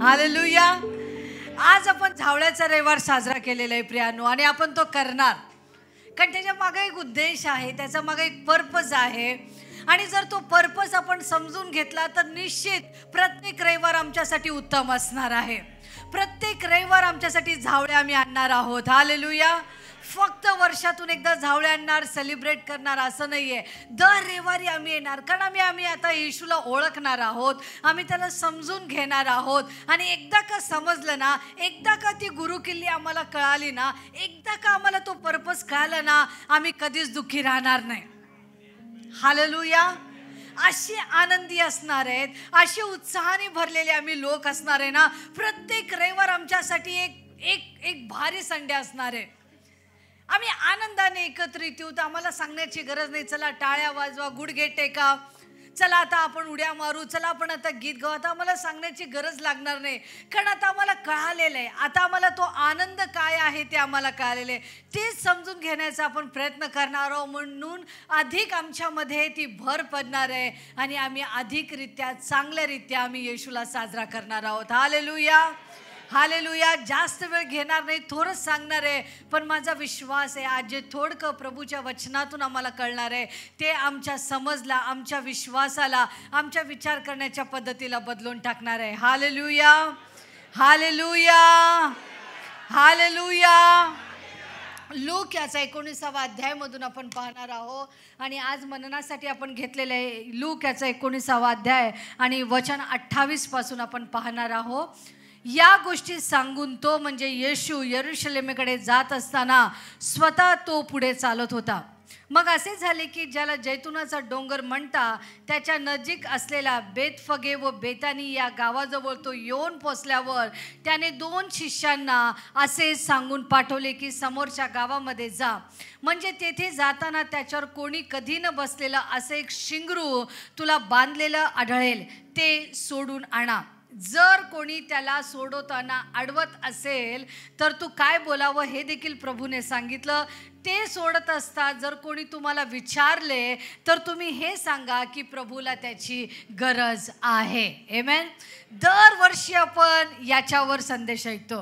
Hallelujah. आज आपण झावळ्याचा रविवार साजरा केलेला आहे प्रियानो, आणि आपण तो करणार कारण त्याच्या मागे एक उद्देश आहे, त्याच्या मागे एक पर्पज आहे. आणि जर तो पर्पज आपण समजून घेतला तर निश्चित प्रत्येक रविवार आमच्यासाठी उत्तम असणार आहे. प्रत्येक रविवार आमच्यासाठी झावळे आम्ही आणणार आहोत. हालेलुया. फक्त वर्षातून एकदा झावळे आणणार, सेलिब्रेट करणार असं नाही आहे. दर रविवारी आम्ही येणार, कारण आम्ही आता येशूला ओळखणार आहोत, आम्ही त्याला समजून घेणार आहोत. आणि एकदा का समजलं ना, एकदा का ती गुरुकिल्ली आम्हाला कळाली ना, एकदा का आम्हाला तो पर्पज कळाला ना, आम्ही कधीच दुःखी राहणार नाही. हालेलुया. अशी आनंदी असणार आहेत, अशी उत्साहाने भरलेले आम्ही लोक असणार आहे ना. प्रत्येक रविवार आमच्यासाठी एक भारी संडे असणार आहे. आम्ही आनंदाने एकत्रित येऊ. तर आम्हाला सांगण्याची गरज नाही, चला टाळ्या वाजवा, गुडघे टेका, चला आता आपण उड्या मारू, चला आपण आता गीत गाऊ. आता आम्हाला सांगण्याची गरज लागणार नाही, कारण आता आम्हाला कळालेलं आहे. आता आम्हाला तो आनंद काय आहे ते आम्हाला कळालेलं आहे. तेच समजून घेण्याचा आपण प्रयत्न करणार आहोत. म्हणून अधिक आमच्यामध्ये ती भर पडणार आहे आणि आम्ही अधिकरित्या चांगल्यारित्या आम्ही येशूला साजरा करणार आहोत. हालेलुया. हालेलुया. जास्त वेळ घेणार नाही, थोडंच सांगणार आहे, पण माझा विश्वास आहे आज जे थोडकं प्रभूच्या वचनातून आम्हाला कळणार आहे ते आमच्या समजला, आमच्या विश्वासाला, आमच्या विचार करण्याच्या पद्धतीला बदलून टाकणार आहे. हालेलुया. हालेलुया. हालेलुया. लूक याचा 19वा अध्यायमधून आपण पाहणार आहोत. आणि आज मननासाठी आपण घेतलेलं आहे लूक याचा 19वा अध्याय आणि वचन 28 पासून आपण पाहणार आहोत. या गोष्टी सांगून तो म्हणजे येशू यरूशलेमेकडे जात असताना स्वतः तो पुढे चालत होता. मग असे झाले की ज्याला जैतुनाचा डोंगर म्हणता त्याच्या नजीक असलेला बेतफगे व बेतानी या गावाजवळ तो येऊन पोचल्यावर त्याने 2 शिष्यांना असे सांगून पाठवले की समोरच्या गावामध्ये जा, म्हणजे तेथे जाताना त्याच्यावर कोणी कधी न बसलेलं असे एक शिंगरू तुला बांधलेलं आढळेल, ते सोडून आणा. जर कोणी त्याला सोडवताना अडवत असेल तर तू काय बोलावं हे देखील प्रभूने सांगितलं. ते सोडत असता जर कोणी तुम्हाला विचारले तर तुम्ही हे सांगा की प्रभूला त्याची गरज आहे. आमेन. दरवर्षी आपण याच्यावर संदेश ऐकतो,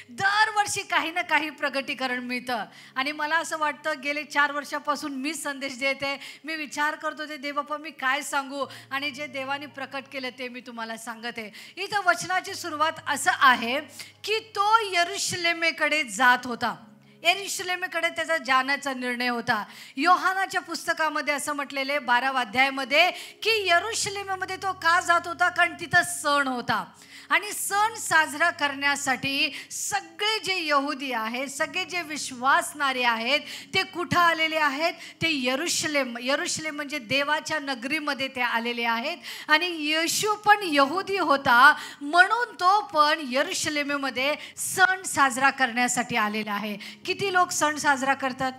दरवर्षी काही ना काही प्रगटीकरण मिळतं. आणि मला असं वाटतं गेले 4 वर्षापासून मी संदेश देते, मी विचार करतो ते देवबापा मी काय सांगू, आणि जे देवाने प्रकट केलं ते मी तुम्हाला सांगते. इथं वचनाची सुरुवात असं आहे की तो यरूशलेमेकडे जात होता. यरूशलेमेकडे त्याचा जाण्याचा निर्णय होता. योहानाच्या पुस्तकामध्ये असं म्हटलेलं आहे 12व्या अध्यायामध्ये की यरूशलेमेमध्ये तो का जात होता, कारण तिथं सण होता. आणि सण साजरा करण्यासाठी सगळे जे यहुदी आहेत, सगळे जे विश्वासणारे आहेत ते कुठं आलेले आहेत, ते यरूशलेम म्हणजे देवाच्या नगरीमध्ये ते आलेले आहेत. आणि येशू पण यहुदी होता म्हणून तो पण यरूशलेमेमध्ये सण साजरा करण्यासाठी आलेला आहे. किती लोक सण साजरा करतात?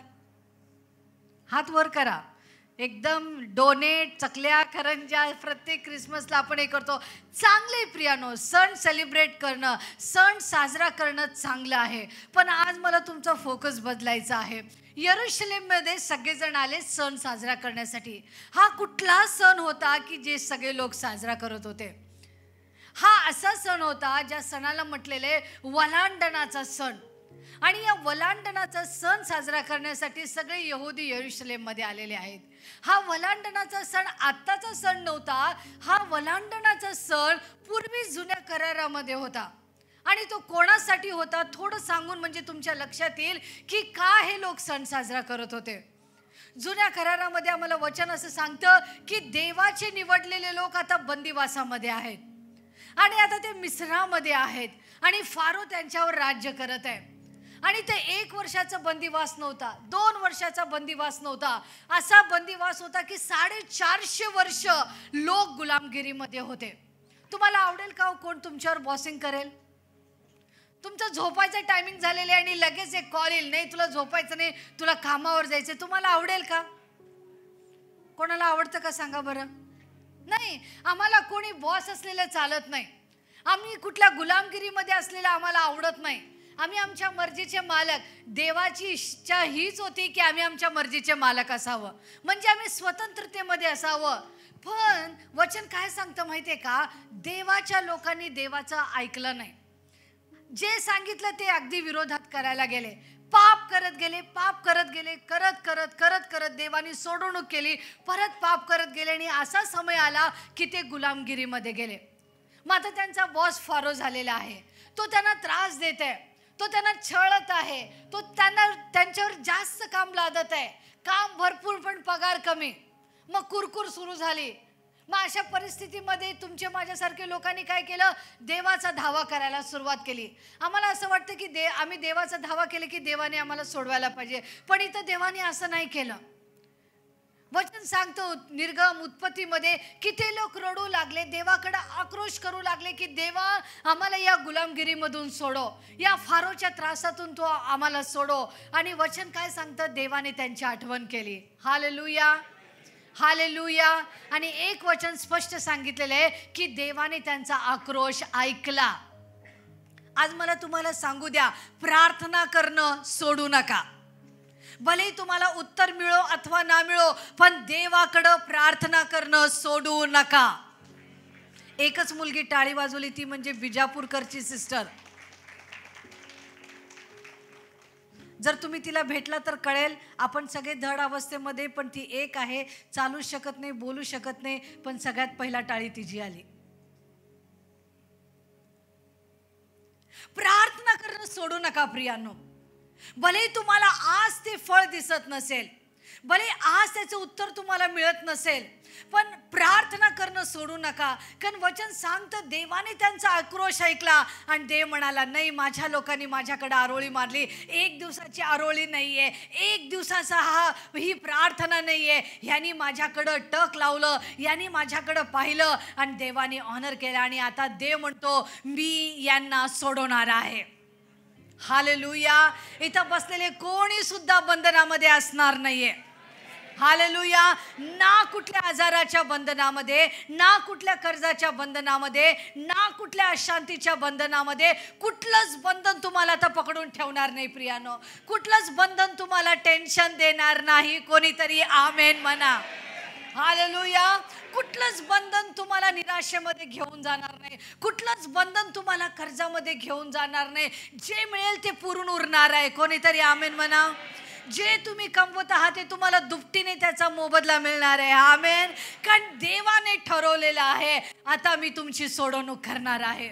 हात वर करा. एकदम डोनेट, चकल्या, करंजा, प्रत्येक क्रिसमसला आपण हे करतो. चांगले प्रियानो, सण सेलिब्रेट करणं, सण साजरा करणं चांगलं आहे. पण आज मला तुमचा फोकस बदलायचा आहे. यरूशलेममध्ये सगळेजण आले सण साजरा करण्यासाठी. हा कुठला सण होता की जे सगळे लोक साजरा करत होते? हा असा सण होता ज्या सणाला म्हटलेले वलांडणाचा सण. आणि या वलांडणाचा सण साजरा करण्यासाठी सगळे यहुदी यरूशलेममध्ये आलेले आहेत. हा वलांडणाचा सण आत्ताचा सण नव्हता, हा वलांडणाचा सण पूर्वी जुन्या करारामध्ये होता. आणि तो कोणासाठी होता थोडं सांगून म्हणजे तुमच्या लक्षात येईल की का हे लोक सण साजरा करत होते. जुन्या करारामध्ये आम्हाला वचन असं सांगतं की देवाचे निवडलेले लोक आता बंदिवासामध्ये आहेत आणि आता ते मिस्रामध्ये आहेत आणि फारो त्यांच्यावर राज्य करत आहे. आणि ते 1 वर्षाचा बंदिवास नव्हता, 2 वर्षाचा बंदिवास नव्हता, असा बंदिवास होता की 450 वर्ष लोक गुलामगिरीमध्ये होते. तुम्हाला आवडेल का कोण तुमच्यावर बॉसिंग करेल? तुमचं झोपायचं टायमिंग झालेलं आहे आणि लगेच एक कॉल येईल, नाही तुला झोपायचं नाही, तुला कामावर जायचं. तुम्हाला आवडेल का? कोणाला आवडतं का सांगा बरं? नाही. आम्हाला कोणी बॉस असलेलं चालत नाही. आम्ही कुठल्या गुलामगिरीमध्ये असलेलं आम्हाला आवडत नाही. आम्ही आमच्या मर्जीचे मालक. देवाची इच्छा हीच होती की आम्ही आमच्या मर्जीचे मालक असावं, म्हणजे आम्ही स्वतंत्रतेमध्ये असावं. पण वचन काय सांगतं माहिती आहे का? देवाच्या लोकांनी देवाचं ऐकलं नाही. जे सांगितलं ते अगदी विरोधात करायला गेले, पाप करत गेले, पाप करत गेले, करत करत करत करत देवानी सोडवणूक केली, परत पाप करत गेले आणि असा समय आला की ते गुलामगिरीमध्ये गेले. मग आता त्यांचा बॉस फारो झालेला आहे, तो त्यांना त्रास देत आहे, तो त्यांना छळत आहे, तो त्यांच्यावर जास्त काम लादत आहे, काम भरपूर पण पगार कमी. मग कुरकुर सुरू झाली. मग अशा परिस्थितीमध्ये तुमच्या माझ्यासारखे लोकांनी काय केलं? देवाचा धावा करायला सुरुवात केली. आम्हाला असं वाटतं की आम्ही देवाचा धावा केला की देवाने आम्हाला सोडवायला पाहिजे, पण इथं देवाने असं नाही केलं. वचन सांगतो निर्गम उत्पत्तीमध्ये की ते लोक रडू लागले, देवाकडे आक्रोश करू लागले की देवा आम्हाला या गुलामगिरीमधून सोडो, या फारोच्या त्रासातून तो आम्हाला सोडो. आणि वचन काय सांगतं? देवाने त्यांची आठवण केली. Hallelujah, hallelujah. आणि एक वचन स्पष्ट सांगितलेलं आहे की देवाने त्यांचा आक्रोश ऐकला. आज मला तुम्हाला सांगू द्या, प्रार्थना करणं सोडू नका. भले तुम्हाला उत्तर मिळो अथवा ना मिळो, पण देवाकडं प्रार्थना करणं सोडू नका. एकच मुलगी टाळी वाजवली, ती म्हणजे बिजापूरकरची सिस्टर. जर तुम्ही तिला भेटला तर कळेल, आपण सगळे धड अवस्थेमध्ये, पण ती एक आहे, चालू शकत नाही, बोलू शकत नाही, पण सगळ्यात पहिला टाळी तिची आली. प्रार्थना करणं सोडू नका प्रियांनो. भले तुम्हाला आज ते फळ दिसत नसेल, भले आज त्याचं उत्तर तुम्हाला मिळत नसेल, पण प्रार्थना करणं सोडू नका. कारण वचन सांगतं देवाने त्यांचा आक्रोश ऐकला आणि देव म्हणाला, नाही, माझ्या लोकांनी माझ्याकडे आरोळी मारली. एक दिवसाची आरोळी नाहीये, एक दिवसाचा ही प्रार्थना नाहीये. यांनी माझ्याकडं टक लावलं, यांनी माझ्याकडं पाहिलं आणि देवाने ऑनर केलं. आणि आता देव म्हणतो मी यांना सोडवणार आहे. हालेलुया. इथं बसलेले कोणी सुद्धा बंधनामध्ये असणार नाहीये. हालेलुया. ना कुठल्या आजाराच्या बंधनामध्ये, ना कुठल्या कर्जाच्या बंधनामध्ये, ना कुठल्या अशांतीच्या बंधनामध्ये. कुठलंच बंधन तुम्हाला आता पकडून ठेवणार नाही प्रियानो. कुठलंच बंधन तुम्हाला टेन्शन देणार नाही. कोणीतरी आमेन म्हणा. हालेलुया. कुठलंच बंधन तुम्हाला निराशेमध्ये घेऊन जाणार नाही. कुठलंच बंधन तुम्हाला कर्जामध्ये घेऊन जाणार नाही. जे मिळेल ते पुरून उरणार आहे. कोणीतरी आमेन म्हणा. जे तुम्ही कमवत आहात ते तुम्हाला दुपटीने त्याचा मोबदला मिळणार आहे. आमेन. कारण देवाने ठरवलेलं आहे, आता मी तुमची सोडवणूक करणार आहे.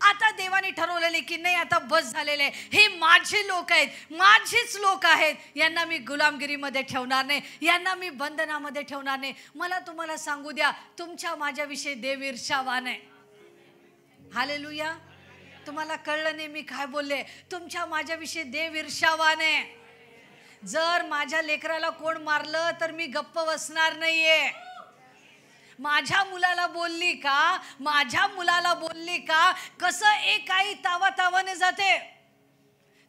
आता देवाने ठरवलेले की नाही, आता बस झालेले, हे माझे लोक आहेत, माझेच लोक आहेत, यांना मी गुलामगिरीमध्ये ठेवणार नाही, यांना मी बंधनामध्ये ठेवणार नाही. मला तुम्हाला सांगू द्या, तुमच्या माझ्याविषयी देव ईर्ष्यावान आहे. हालेलुया. तुम्हाला कळलं नाही मी काय बोलले? तुमच्या माझ्याविषयी देव ईर्ष्यावान आहे. जर माझ्या लेकराला कोण मारलं तर मी गप्प बसणार नाहीये. माझ्या मुलाला बोलली का, माझ्या मुलाला बोलली का, कसं एक आई तावातावाने जाते,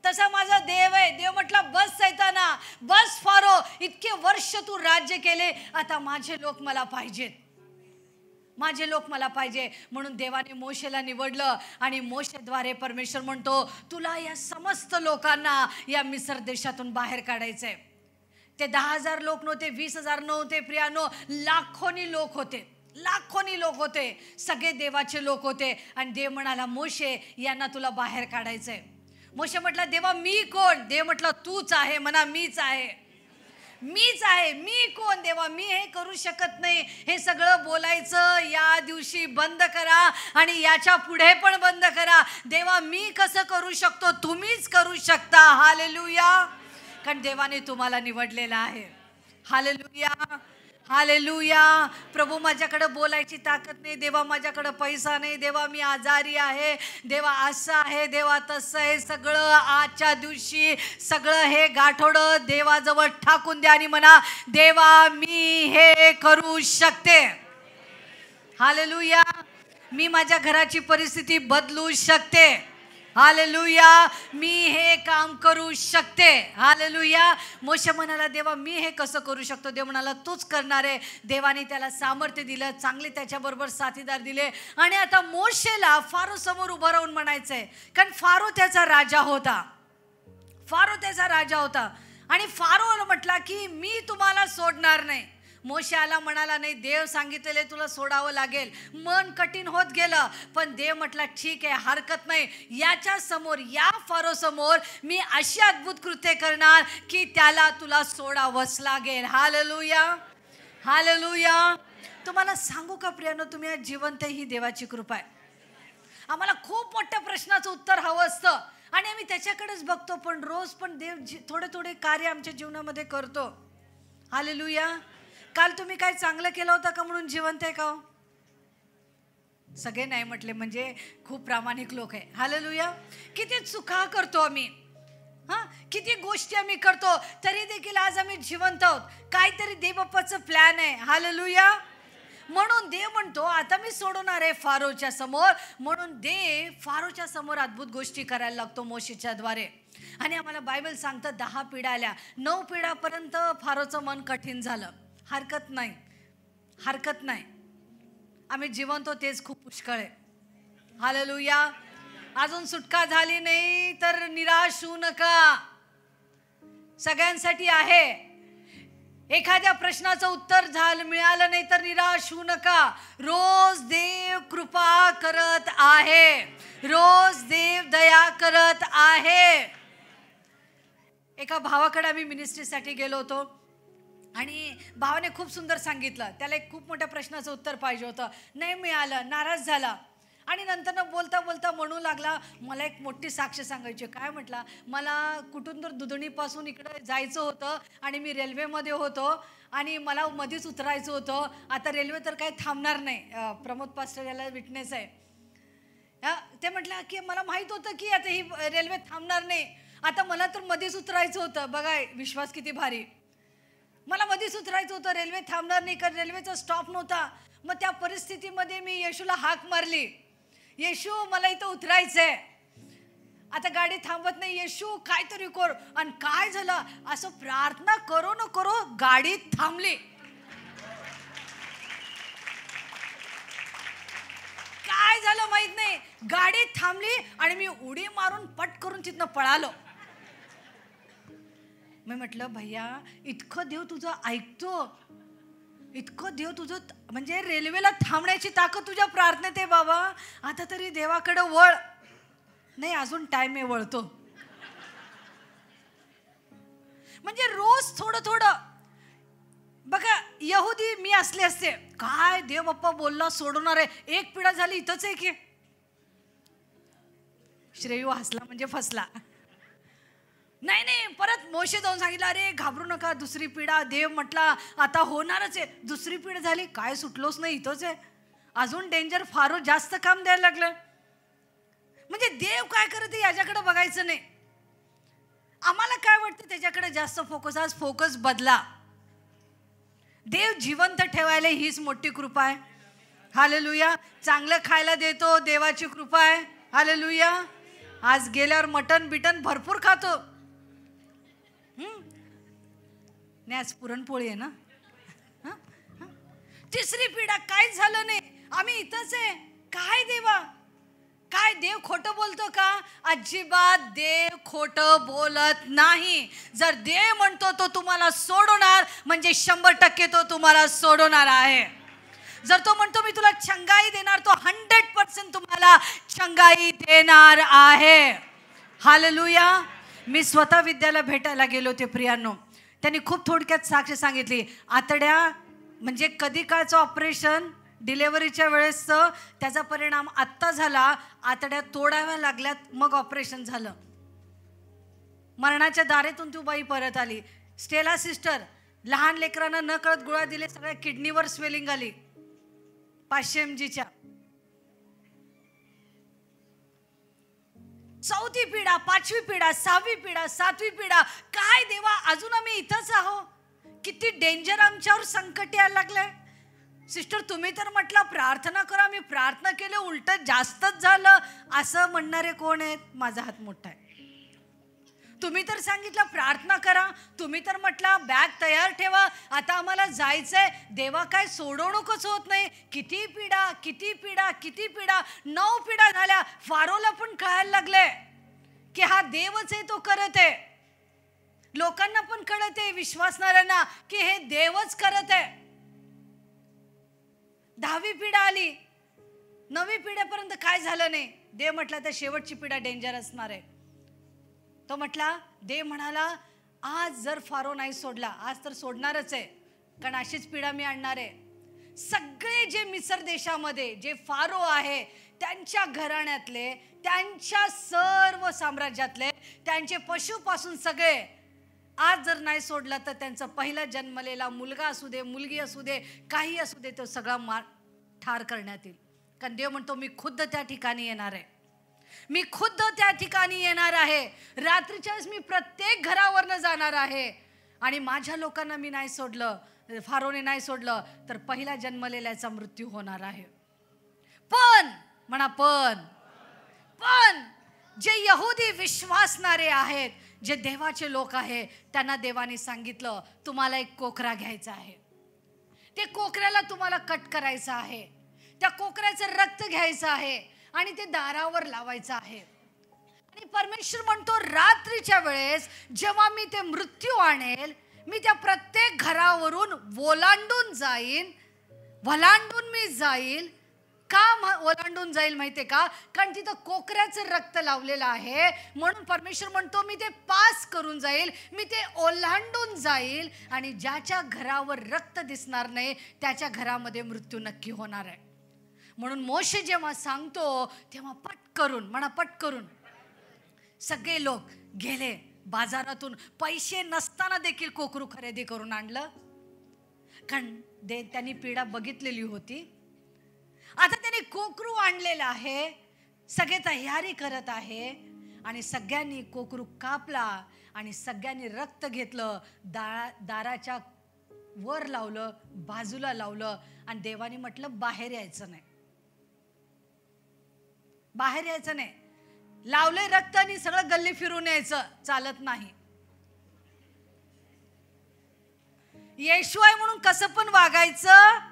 तसा माझा देव आहे. देव म्हटला, बस सैताना, बस फारो, इतके वर्ष तू राज्य केले, आता माझे लोक मला पाहिजेत, माझे लोक मला पाहिजे. म्हणून देवाने मोशेला निवडलं आणि मोशेद्वारे परमेश्वर म्हणतो, तुला या समस्त लोकांना या मिस्र देशातून बाहेर काढायचंय. ते 10,000 लोक नव्हते, 20,000 नव्हते प्रियानो, लाखोनी लोक होते, लाखोनी लोक होते, सगळे देवाचे लोक होते. आणि देव म्हणाला, मोशे यांना तुला बाहेर काढायचंय. मोशे म्हटला, देवा मी कोण? देव म्हटलं, तूच आहे. म्हणा, मीच आहे, मीच आहे. मी कोण? देवा मी हे करू शकत नाही. हे सगळं बोलायचं या दिवशी बंद करा आणि याच्या पुढे पण बंद करा. देवा मी कसं करू शकतो? तुम्हीच करू शकता. हालेलुया. कारण देवाने तुम्हाला निवडलेलं आहे. Hallelujah, hallelujah. प्रभू माझ्याकडे बोलायची ताकद नाही, देवा माझ्याकडे पैसा नाही, देवा मी आजारी आहे, देवा असं आहे, देवा तसं आहे. सगळं आजच्या दिवशी सगळं हे गाठोडं देवाजवळ टाकून द्या आणि म्हणा, देवा मी हे करू शकते. हालेलुया. मी माझ्या घराची परिस्थिती बदलू शकते. हालेलुया. मी हे काम करू शकते. हालेलुया. मोशे म्हणाला, देवा मी हे कसं करू शकतो? देव म्हणाला, तूच करणार आहे. देवाने त्याला सामर्थ्य दिलं, चांगले त्याच्याबरोबर साथीदार दिले. आणि आता मोशेला फारो समोर उभं राहून म्हणायचंय, कारण फारो त्याचा राजा होता. फारो त्याचा राजा होता. आणि फारोला म्हटला की मी तुम्हाला सोडणार नाही. मोशे आला, म्हणाला, नाही, देव सांगितलेले तुला सोडावं लागेल. मन कठीण होत गेलं, पण देव म्हटला, ठीक आहे, हरकत नाही. याच्या समोर, या फारो समोर मी अशी अद्भुत कृत्य करणार की त्याला तुला सोडावंच लागेल. हालेलुया. हालेलुया. तुम्हाला सांगू का प्रियानो, तुम्ही आज जिवंत, ही देवाची कृपा आहे. आम्हाला खूप मोठ्या प्रश्नाचं उत्तर हवं असतं आणि आम्ही त्याच्याकडेच बघतो, पण रोज पण देव थोडे थोडे कार्य आमच्या जीवनामध्ये करतो. हालेलुया. काल तुम्ही काय चांगलं केलं होतं का म्हणून जिवंत आहे का? सगळे नाही म्हटले म्हणजे खूप प्रामाणिक लोक आहे. हालेलुया. किती चुका करतो आम्ही, किती गोष्टी आम्ही करतो, तरी देखील आज आम्ही जिवंत आहोत. काहीतरी देवबाप्पाचं प्लॅन आहे. हालेलुया. म्हणून देव म्हणतो, आता मी सोडवणार आहे फारोच्या समोर. म्हणून देव फारोच्या समोर अद्भुत गोष्टी करायला लागतो मोशेच्या द्वारे. आणि आम्हाला बायबल सांगतं 10 पिढ्या आल्या. 9 पिढ्यापर्यंत फारोचं मन कठीण झालं. हरकत नाही, हरकत नाही, आम्ही जिवंत तेच खूप पुष्कळ आहे. हालेलुया. अजून सुटका झाली नाही तर निराश होऊ नका, सगळ्यांसाठी आहे. एखाद्या प्रश्नाचं उत्तर मिळालं नाही तर निराश होऊ नका. रोज देव कृपा करत आहे, रोज देव दया करत आहे. एका भावाकडे आम्ही मिनिस्ट्रीसाठी गेलो होतो आणि भावाने खूप सुंदर सांगितलं. त्याला एक खूप मोठ्या प्रश्नाचं उत्तर पाहिजे होतं, नाही मिळालं, नाराज झाला. आणि नंतर बोलता बोलता म्हणू लागला, मला एक मोठी साक्ष सांगायची. काय म्हटला, मला कुठून तर दुधणीपासून इकडे जायचं होतं आणि मी रेल्वेमध्ये होतो आणि मला मध्येच उतरायचं होतं. आता रेल्वे तर काही थांबणार नाही. प्रमोद पास्टर याला विटनेस आहे. ते म्हटलं की मला माहीत होतं की आता ही रेल्वे थांबणार नाही, आता मला तर मध्येच उतरायचं होतं. बघा विश्वास किती भारी. मला मध्येच उतरायचं होतं, रेल्वे थांबणार नाही, कारण रेल्वेचा स्टॉप नव्हता. मग त्या परिस्थितीमध्ये मी येशूला हाक मारली, येशू मला इथं उतरायचंय, आता गाडी थांबत नाही, येशू काहीतरी कर. आणि काय झालं, असं प्रार्थना करो न करो गाडी थांबली. काय झालं माहित नाही, गाडी थांबली आणि मी उडी मारून पट करून तिथनं पळालो. मी म्हटलं, भैया इतकं देव तुझं ऐकतो, इतकं देव तुझं, म्हणजे रेल्वेला थांबण्याची ताकद तुझ्या प्रार्थनेत आहे बाबा. आता तरी देवाकडे वळ. नाही, अजून टाइम आहे, वळतो. म्हणजे रोज थोडं थोडं. बघा यहुदी मी असले असते, काय देव बाप्पा बोलला सोडवणार आहे, एक पिढा झाली इथंच आहे की. श्रेयू हसला म्हणजे फसला. नाही नाही, परत मोशे जाऊन सांगितलं, अरे घाबरू नका, दुसरी पिढा. देव म्हटला आता होणारच आहे. दुसरी पिढी झाली, काय सुटलोच नाही, इथंच आहे. अजून डेंजर, फारो जास्त काम द्यायला लागलं. म्हणजे देव काय करत याच्याकडे बघायचं नाही. आम्हाला काय वाटतं त्याच्याकडे जास्त फोकस. आज फोकस बदला. देव जिवंत ठेवायला हीच मोठी कृपा आहे. हालेलुया. चांगलं खायला देतो, देवाची कृपा आहे. हालेलुया. आज गेल्यावर मटन बिटन भरपूर खातो. नाही, आज पुरणपोळी आहे ना. तिसरी पिढा काहीच झालं नाही, आम्ही इथंच आहे. काय देवा, काय देव खोटं बोलतो का? अजिबात देव खोटं बोलत नाही. जर देव म्हणतो तो तुम्हाला सोडवणार, म्हणजे 100% तो तुम्हाला सोडवणार आहे. जर तो म्हणतो मी तुला चंगाई देणार, तो 100% तुम्हाला चंगाई देणार आहे. हालेलुया. मी स्वतः विद्याला भेटायला गेलो होते प्रियांनो. त्यांनी खूप थोडक्यात साक्ष सांगितली. आतड्या म्हणजे कधी काळचं ऑपरेशन, डिलेव्हरीच्या वेळेसचं, त्याचा परिणाम आत्ता झाला. आतड्या तोडाव्या लागल्यात, मग ऑपरेशन झालं. मरणाच्या दारेतून ती बाई परत आली. स्टेला सिस्टर, लहान लेकरांना न कळत गोळ्या दिले, सगळ्या किडनीवर स्वेलिंग आली 500 mgच्या. 4थी पिढा, 5वी पिढा, 6वी पिढा, 7वी पिढा. काय देवा, अजून आम्ही इथंच आहो. किती डेंजर आमच्यावर संकट यायला लागलंय. सिस्टर तुम्ही तर म्हटलं प्रार्थना करा, मी प्रार्थना केली उलट जास्तच झालं, असं म्हणणारे कोण आहेत? माझा हात मोठा आहे. तुम्ही तर सांगितलं प्रार्थना करा, तुम्ही तर म्हटलं बॅग तयार ठेवा, आता आम्हाला जायचंय. देवा काय सोडवणूकच होत नाही. किती पिढा किती पिढा किती पिढा, 9 पिढा झाल्या. फारोला पण कळायला लागले की हा देवच आहे, तो करत आहे. लोकांना पण कळत आहे, विश्वासणाऱ्यांना, की हे देवच करत आहे. 10वी पिढा आली, 9वी पिढ्यापर्यंत काय झालं नाही. देव म्हटला तर शेवटची पिढा डेंजर असणार आहे. तो म्हटला, देव म्हणाला आज जर फारो नाही सोडला, आज तर सोडणारच आहे, कारण अशीच पिढा मी आणणार आहे. सगळे जे मिसर देशामध्ये जे फारो आहे त्यांच्या घराण्यातले, त्यांच्या सर्व साम्राज्यातले, त्यांचे पशुपासून सगळे आज जर नाही सोडला तर त्यांचा पहिला जन्मलेला मुलगा असू दे, मुलगी असू दे, काही असू दे, तो सगळा ठार करण्यात येईल. कारण देव म्हणतो मी खुद्द त्या ठिकाणी येणार आहे, मी खुद्द त्या ठिकाणी येणार आहे. रात्रीच्या वेळेस मी प्रत्येक घरावरनं जाणार आहे आणि माझ्या लोकांना मी नाही सोडलं, फारोने नाही सोडलं तर पहिला जन्मलेल्याचा मृत्यू होणार आहे. पण म्हणा पण जे यहुदी विश्वासणारे आहेत, जे देवाचे लोक आहेत, त्यांना देवाने सांगितलं तुम्हाला एक कोकरा घ्यायचा आहे. ते कोकऱ्याला तुम्हाला कट करायचं आहे, त्या कोकऱ्याचं रक्त घ्यायचं आहे आणि ते दारावर लावायचं आहे. आणि परमेश्वर म्हणतो रात्रीच्या वेळेस जेव्हा मी ते मृत्यू आणेल, मी त्या प्रत्येक घरावरून ओलांडून मी जाईल. का ओलांडून जाईल माहितीये का? कारण तिथं कोकऱ्याचं रक्त लावलेलं आहे, म्हणून परमेश्वर म्हणतो मी ते पास करून जाईल, मी ते ओलांडून जाईल आणि ज्याच्या घरावर रक्त दिसणार नाही त्याच्या घरामध्ये मृत्यू नक्की होणार आहे. म्हणून मोशे जेव्हा सांगतो तेव्हा पटकरून सगळे लोक गेले बाजारातून. पैसे नसताना देखील कोकरू खरेदी करून आणलं, कारण त्यांनी पिढा बघितलेली होती. आता त्याने कोकरू आणलेला आहे, सगळे तयारी करत आहे आणि सगळ्यांनी कोकरू कापला आणि सगळ्यांनी रक्त घेतलं, दाराच्या वर लावलं, बाजूला लावलं आणि देवाने म्हटलं बाहेर यायचं नाही. लावलंय रक्त आणि सगळं गल्ली फिरून यायचं, चालत नाही. येशू आहे म्हणून कसं पण वागायचं.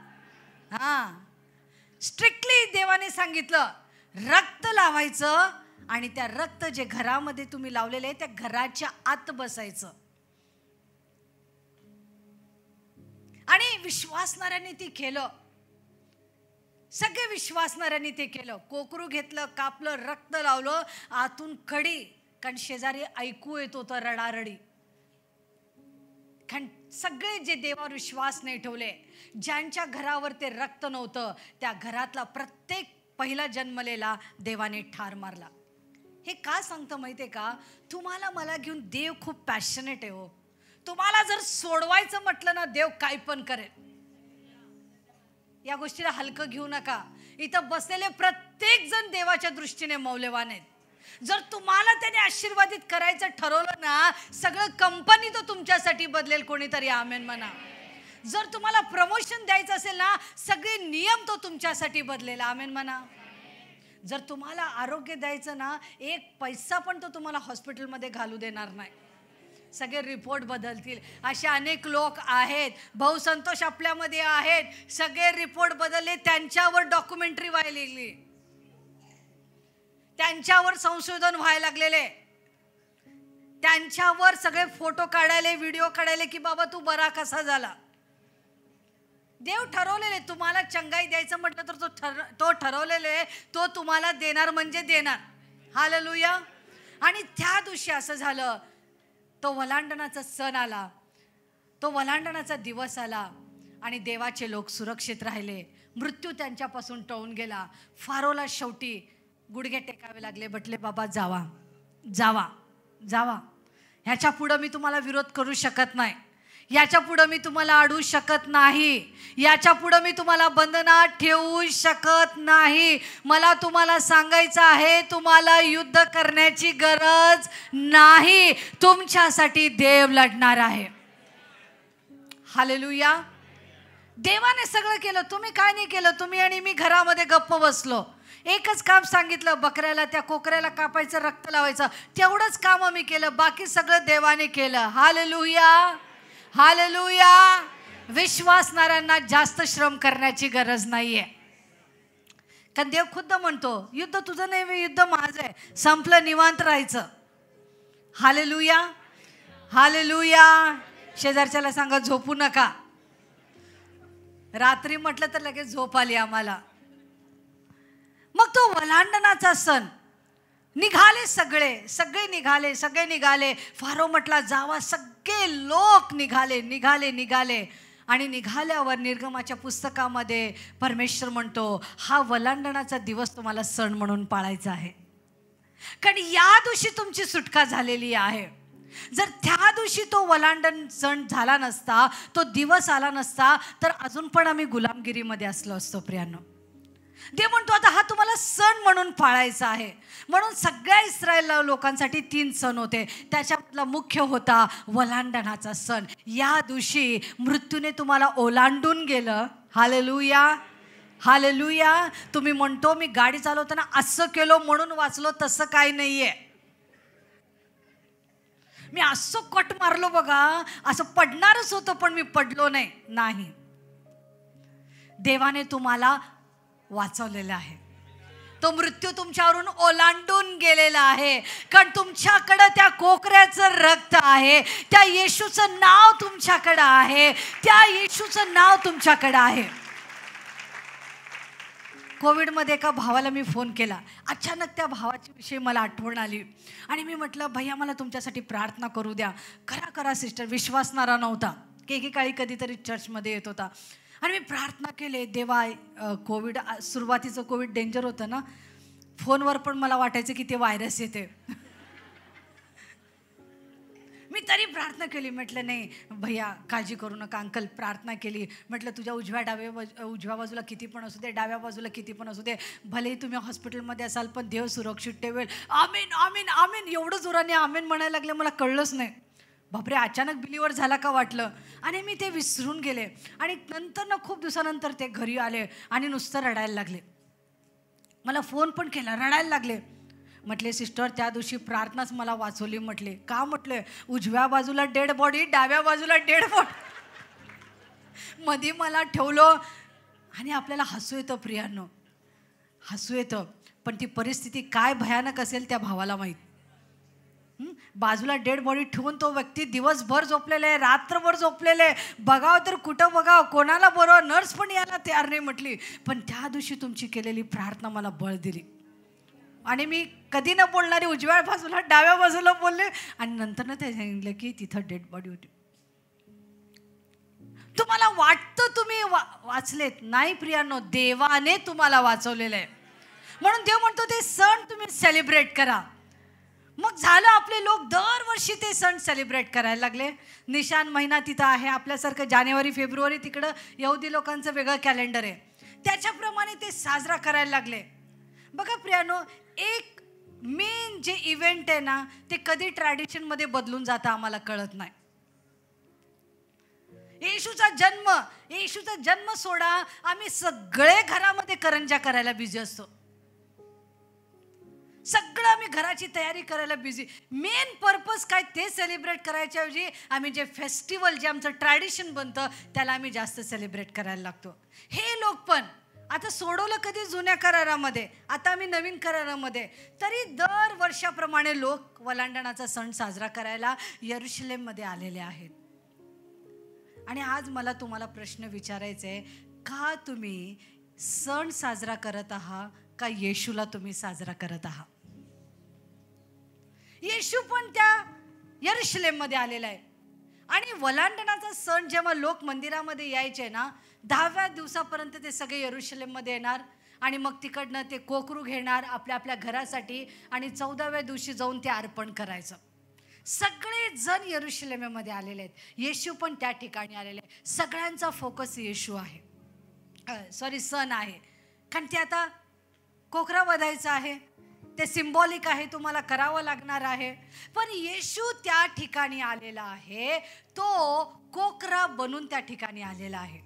स्ट्रिक्टली देवाने सांगितलं रक्त लावायचं आणि त्या रक्त जे घरामध्ये तुम्ही लावलेले आहे त्या घराच्या आत बसायचं. आणि विश्वासणाऱ्यांनी ती केलं, सगळे विश्वासणाऱ्यांनी ते केलं. कोकरू घेतलं, कापलं, रक्त लावलं, आतून कडी, कारण शेजारी ऐकू येत होतं रडारडी. कारण सगळे जे देवावर विश्वास नाही ठेवले, ज्यांच्या घरावर ते रक्त नव्हतं, त्या घरातला प्रत्येक पहिला जन्मलेला देवाने ठार मारला. हे का सांगतं माहितीये का? तुम्हाला मला घेऊन देव खूप पॅशनेट आहे हो. तुम्हाला जर सोडवायचं म्हटलं ना, देव काय पण करेल. या गोष्टीला हलकं घेऊ नका. इथं बसलेले प्रत्येक जण देवाच्या दृष्टीने मौल्यवान आहेत. जर तुम्हाला त्याने आशीर्वादित करायचं ठरवलं ना, सगळं कंपनी तो तुमच्यासाठी बदलेल. कोणीतरी आमेन म्हणा. जर तुम्हाला प्रमोशन द्यायचं असेल ना, सगळे नियम तो तुमच्यासाठी बदलेल. आमेन म्हणा. जर तुम्हाला आरोग्य द्यायचं ना, एक पैसा पण तो तुम्हाला हॉस्पिटलमध्ये घालू देणार नाही. सगळे रिपोर्ट बदलतील. असे अनेक लोक आहेत. भाऊ संतोष आपल्यामध्ये आहेत, सगळे रिपोर्ट बदलले, त्यांच्यावर डॉक्युमेंटरी व्हायला लागली, त्यांच्यावर संशोधन व्हायला लागलेले, त्यांच्यावर सगळे फोटो काढायले, व्हिडिओ काढायले की बाबा तू बरा कसा झाला. देव ठरवलेले तुम्हाला चंगाई द्यायचं म्हटलं तर तो ठरवलेले, तो तुम्हाला देणार म्हणजे देणार. हालेलुया. आणि त्या दिवशी असं झालं, तो वलांडणाचा सण आला, तो वलांडणाचा दिवस आला आणि देवाचे लोक सुरक्षित राहिले. मृत्यू त्यांच्यापासून टळून गेला. फारोला शेवटी गुडघे टेकावे लागले, म्हटले बाबा जावा जावा जावा, ह्याच्या पुढं मी तुम्हाला विरोध करू शकत नाही, याच्या पुढं मी तुम्हाला अडवू शकत नाही, याच्या पुढं मी तुम्हाला बंधनात ठेवू शकत नाही. मला तुम्हाला सांगायचं आहे, तुम्हाला युद्ध करण्याची गरज नाही. तुमच्यासाठी देव लढणार आहे. हालेलुया. देवाने सगळं केलं, तुम्ही काय नाही केलं. तुम्ही आणि मी घरामध्ये गप्प बसलो. एकच काम सांगितलं, बकऱ्याला त्या कोकऱ्याला कापायचं, रक्त लावायचं, तेवढंच काम मी केलं. बाकी सगळं देवाने केलं. Hallelujah, hallelujah. विश्वासणाऱ्यांना जास्त श्रम करण्याची गरज नाहीये. कारण देव खुद्द म्हणतो, युद्ध तुझं नाही, युद्ध माझं आहे. संपलं, निवांत राहायचं. Hallelujah, hallelujah. शेजारच्याला सांगा झोपू नका. रात्री म्हटलं तर लगेच झोप आली आम्हाला. मग तो वलांडणाचा सण, निघाले सगळे निघाले. फारो म्हटला जावा, सगळे लोक निघाले. आणि निघाल्यावर निर्गमाच्या पुस्तकामध्ये परमेश्वर म्हणतो, हा वलांडणाचा दिवस तुम्हाला सण म्हणून पाळायचा आहे. कारण या दिवशी तुमची सुटका झालेली आहे. जर त्या दिवशी तो वलांडण सण झाला नसता, तो दिवस आला नसता, तर अजून पण आम्ही गुलामगिरीमध्ये असलो असतो प्रियांनो. देव म्हणतो आता हा तुम्हाला सण म्हणून पाळायचा आहे. म्हणून सगळ्या इस्रायल लोकांसाठी 3 सण होते. त्याच्यामधला मुख्य होता वलांडणाचा सण. या दिवशी मृत्यूने तुम्हाला ओलांडून गेलं. Hallelujah, hallelujah. तुम्ही म्हणतो मी गाडी चालवताना असं केलो म्हणून वाचलो, तसं काही नाहीये. मी असं कट मारलो बघा, असं पडणारच होतं पण मी पडलो नाही. देवाने तुम्हाला वाचवलेलं आहे. तो मृत्यू तुमच्यावरून ओलांडून गेलेला आहे. कारण तुमच्याकडं त्या कोकऱ्याचं रक्त आहे. त्या येशूचं नाव तुमच्याकडं आहे. त्या येशूचं नाव तुमच्याकडं आहे. कोविडमध्ये एका भावाला मी फोन केला. अचानक त्या भावाच्या विषयी मला आठवण आली आणि मी म्हटलं, भैया मला तुमच्यासाठी प्रार्थना करू द्या. करा सिस्टर. विश्वासणारा नव्हता, एकेकाळी कधीतरी चर्चमध्ये येत होता. आणि मी प्रार्थना केले, देवा कोविड, सुरुवातीचं कोविड डेंजर होतं ना, फोनवर पण मला वाटायचं की ते व्हायरस येते. मी तरी प्रार्थना केली. म्हटलं नाही भैया काळजी करू नका. अंकल प्रार्थना केली. म्हटलं तुझ्या उजव्या बाजूला किती पण असू दे, डाव्या बाजूला किती पण असू दे, भलेही तुम्ही हॉस्पिटलमध्ये असाल पण देव सुरक्षित ठेवेल. आमीन आमीन आमीन. एवढं जोराने आमीन म्हणायला लागले, मला कळलंच नाही. बापरे, अचानक बिलीवर झाला का वाटलं. आणि मी ते विसरून गेले. आणि नंतर ना खूप दिवसानंतर ते घरी आले आणि नुसतं रडायला लागले. मला फोन पण केला, रडायला लागले. म्हटले सिस्टर त्या दिवशी प्रार्थनाच मला वाचवली. म्हटले का? म्हटले उजव्या बाजूला डेड बॉडी, डाव्या बाजूला डेड बॉडी, मध्ये मला ठेवलं. आणि आपल्याला हसू येतं प्रियांनो, हसू येतं. पण ती परिस्थिती काय भयानक असेल त्या भावाला माहीत. बाजूला डेड बॉडी ठेवून तो व्यक्ती दिवसभर झोपलेला आहे, रात्रभर झोपलेले आहे. बघावं तर कुठं बघावं, कोणाला बरोबर, नर्स पण यायला तयार नाही म्हटली. पण त्या दिवशी तुमची केलेली प्रार्थना मला बळ दिली. आणि मी कधी न बोलणारी उजव्या बाजूला डाव्या बाजूला बोलले. आणि नंतर ना ते सांगितलं की तिथं डेड बॉडी होती. तुम्हाला वाटतं तुम्ही वाचलेत, नाही प्रियांनो, देवाने तुम्हाला वाचवलेलं आहे. म्हणून देव म्हणतो ते सण तुम्ही सेलिब्रेट करा. मग झालं, आपले लोक दरवर्षी ते सण सेलिब्रेट करायला लागले. निशान महिना तिथं आहे, आपल्यासारखं जानेवारी फेब्रुवारी तिकडं यहुदी लोकांचं वेगळं कॅलेंडर आहे, त्याच्याप्रमाणे ते साजरा करायला लागले. बघा प्रियानो, एक मेन जे इव्हेंट आहे ना, ते कधी ट्रॅडिशनमध्ये बदलून जातं आम्हाला कळत नाही. येशूचा जन्म सोडा, आम्ही सगळे घरामध्ये करंज्या करायला बिझी असतो. सगळं आम्ही घराची तयारी करायला बिझी. मेन पर्पज काय ते सेलिब्रेट करायच्या ऐवजी आम्ही जे फेस्टिवल, जे आमचं ट्रॅडिशन बनतं त्याला आम्ही जास्त सेलिब्रेट करायला लागतो. हे लोक पण आता सोडवलं कधी जुन्या करारामध्ये, आता आम्ही नवीन करारामध्ये, तरी दर वर्षाप्रमाणे लोक वलांडणाचा सण साजरा करायला यरुशलेममध्ये आलेले आहेत. आणि आज मला तुम्हाला प्रश्न विचारायचा आहे, का तुम्ही सण साजरा करत आहात का येशूला तुम्ही साजरा करत आहात? येशू पण त्या यरुशलेममध्ये आलेला आहे. आणि वलांडणाचा सण जेव्हा लोक मंदिरामध्ये यायचे ना, 10व्या दिवसापर्यंत ते सगळे यरुशलेममध्ये येणार आणि मग तिकडनं ते कोकरू घेणार आपल्या आपल्या घरासाठी आणि 14व्या दिवशी जाऊन ते अर्पण करायचं. सगळे जण यरुशलेममध्ये आलेले आहेत. येशू पण त्या ठिकाणी आलेले आहे. सगळ्यांचा फोकस येशू आहे, सण आहे. कारण ते आता कोकरा वधायचा आहे, ते सिम्बॉलिक आहे, तुम्हाला करावं लागणार आहे. पण येशू त्या ठिकाणी आलेला आहे, तो कोकरा बनून त्या ठिकाणी आलेला आहे.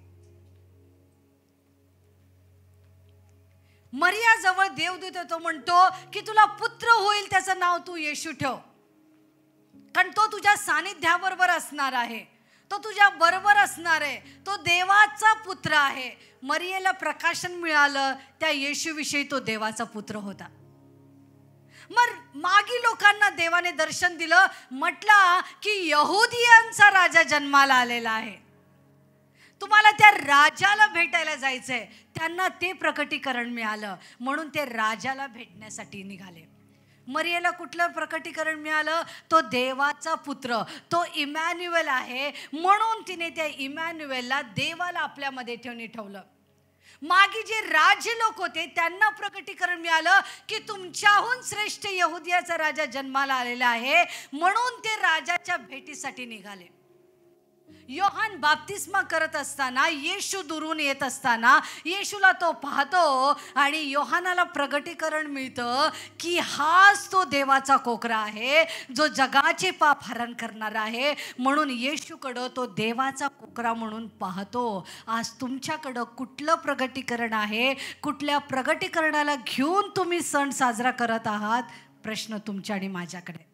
मरियाजवळ देवदूत तो म्हणतो की तुला पुत्र होईल, त्याचं नाव तू येशू ठेव, कारण तो तुझ्या सानिध्याबरोबर असणार आहे, तो तुझ्या बरोबर असणार आहे, तो देवाचा पुत्र आहे. मरियेला प्रकाशन मिळालं, त्या येशूविषयी तो देवाचा पुत्र होता. मग मागी लोकांना देवाने दर्शन दिलं, म्हटलं की यहुदियांचा राजा जन्माला आलेला आहे, तुम्हाला त्या राजाला भेटायला जायचंय. त्यांना ते प्रकटीकरण मिळालं, म्हणून ते राजाला भेटण्यासाठी निघाले. मरियेला कुठलं प्रकटीकरण मिळालं? तो देवाचा पुत्र, तो इमॅन्युएल आहे, म्हणून तिने त्या इमॅन्युएलला, देवाला आपल्यामध्ये ठेवलं. मागे जे राजे लोक होते त्यांना प्रकटीकरण मिळालं की तुमच्याहून श्रेष्ठ यहुदियाचा राजा जन्माला आलेला आहे, म्हणून ते राजाच्या भेटीसाठी निघाले. योहान बाप्तिस्मा करत असताना, येशू दुरून येत असताना येशूला तो पाहतो आणि योहानाला प्रगटीकरण मिळतं की हाच तो देवाचा कोकरा आहे जो जगाचे पाप हरण करणार आहे. म्हणून येशूकडं तो देवाचा कोकरा म्हणून पाहतो. आज तुमच्याकडं कुठलं प्रगटीकरण आहे? कुठल्या प्रगटीकरणाला घेऊन तुम्ही सण साजरा करत आहात? प्रश्न तुमच्या आणि माझ्याकडे.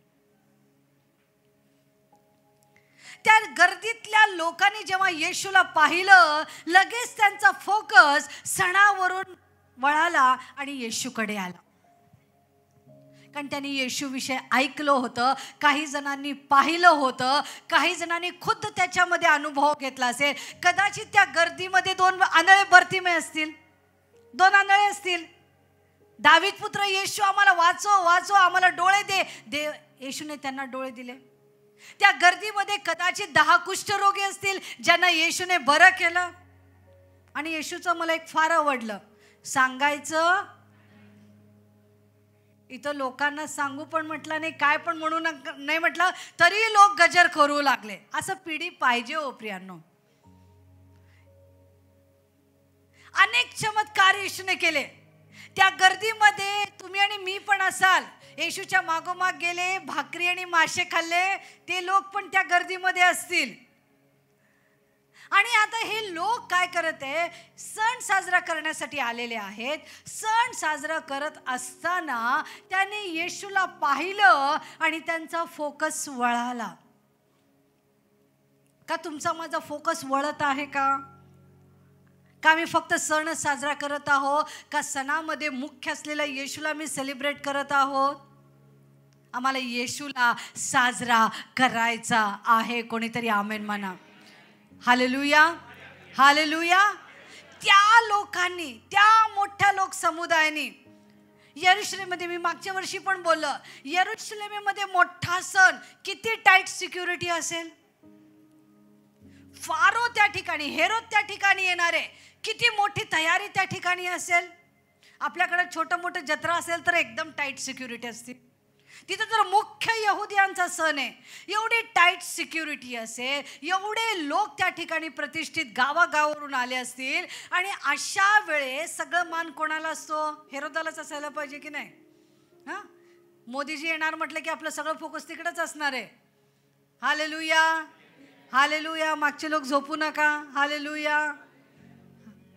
त्या गर्दीतल्या लोकांनी जेव्हा येशूला पाहिलं, लगेच त्यांचा फोकस सणावरून वळाला आणि येशूकडे आला, कारण त्यांनी येशूविषयी ऐकलं होतं, काही जणांनी पाहिलं होतं, काही जणांनी खुद्द त्याच्यामध्ये अनुभव घेतला असेल. कदाचित त्या गर्दीमध्ये 2 आंधळे बर्तिमे असतील, 2 आंधळे असतील. दावीद पुत्र येशू, आम्हाला वाचव, आम्हाला डोळे दे. येशूने त्यांना डोळे दिले. त्या गर्दीमध्ये कदाचित 10 कुष्ठरोगी असतील, ज्यांना येशूने बरं केलं. आणि येशूचं मला एक फार आवडलं, सांगायचं इथं लोकांना सांगू पण म्हटलं नाही, काय पण म्हणू नाही म्हटलं, तरी लोक गजर करू लागले. असं पिढी पाहिजे हो प्रियांनो. अनेक चमत्कार येशूने केले. त्या गर्दीमध्ये तुम्ही आणि मी पण असाल. येशूच्या मागोमाग गेले, भाकरी आणि मासे खाल्ले, ते लोक पण त्या गर्दीमध्ये असतील. आणि आता हे लोक काय करत आहे? सण साजरा करण्यासाठी आलेले आहेत. सण साजरा करत असताना त्यांनी येशूला पाहिलं आणि त्यांचा फोकस वळाला. का तुमचा माझा फोकस वळत आहे का? का मी फक्त सण साजरा करत आहोत? का सणामध्ये मुख्य असलेल्या येशूला मी सेलिब्रेट करत आहोत? आम्हाला येशूला साजरा करायचा आहे. कोणीतरी आमेन म्हणा. Hallelujah, hallelujah. त्या लोकांनी, त्या मोठ्या लोक समुदायाने यरुशलेममध्ये, मी मागच्या वर्षी पण बोललो, यरुशलेममध्ये मोठा सण, किती टाईट सिक्युरिटी असेल. फारो त्या ठिकाणी, हेरोद त्या ठिकाणी येणारे, किती मोठी तयारी त्या ठिकाणी असेल. आपल्याकडे छोटं मोठं जत्रा असेल तर एकदम टाईट सिक्युरिटी असते. तिथं तर मुख्य यहुदियांचा सण आहे, एवढी टाईट सिक्युरिटी असेल, एवढे लोक त्या ठिकाणी प्रतिष्ठित गावागावावरून आले असतील. आणि अशा वेळेस सगळं मान कोणाला असतो? हेरोदालाच असायला पाहिजे की नाही? हां, मोदीजी येणार म्हटलं की आपलं सगळं फोकस तिकडेच असणार आहे. Hallelujah, hallelujah. मागचे लोक झोपू नका. हालेलुया.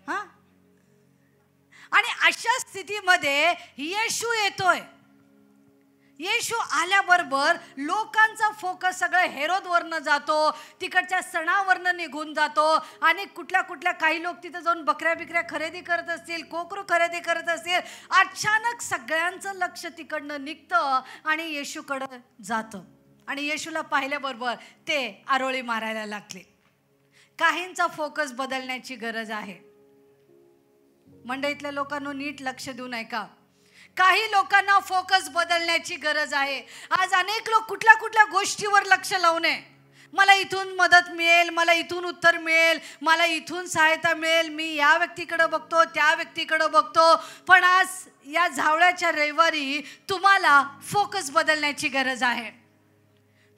हां, आणि अशा स्थितीमध्ये येशू येतोय. येशू आल्याबरोबर लोकांचा फोकस सगळं हेरोदवरनं जातो, तिकडच्या सणावरनं निघून जातो. आणि कुठल्या काही लोक तिथं जाऊन बकऱ्या खरेदी करत असतील, कोकरू खरेदी करत असतील. अचानक सगळ्यांचं लक्ष तिकडनं निघतं आणि येशूकडं जातं. आणि येशूला पाहिल्याबरोबर ते आरोळी मारायला लागले. काहींचा फोकस बदलण्याची गरज आहे. मंडईतल्या लोकांना नीट लक्ष देऊन ऐका. काही लोकांना फोकस बदलण्याची गरज आहे. आज अनेक लोक कुठल्या गोष्टीवर लक्ष लावू नये. मला इथून मदत मिळेल, मला इथून उत्तर मिळेल, मला इथून सहायता मिळेल, मी या व्यक्तीकडे बघतो, त्या व्यक्तीकडे बघतो. पण आज या झावळ्याच्या रविवारी तुम्हाला फोकस बदलण्याची गरज आहे.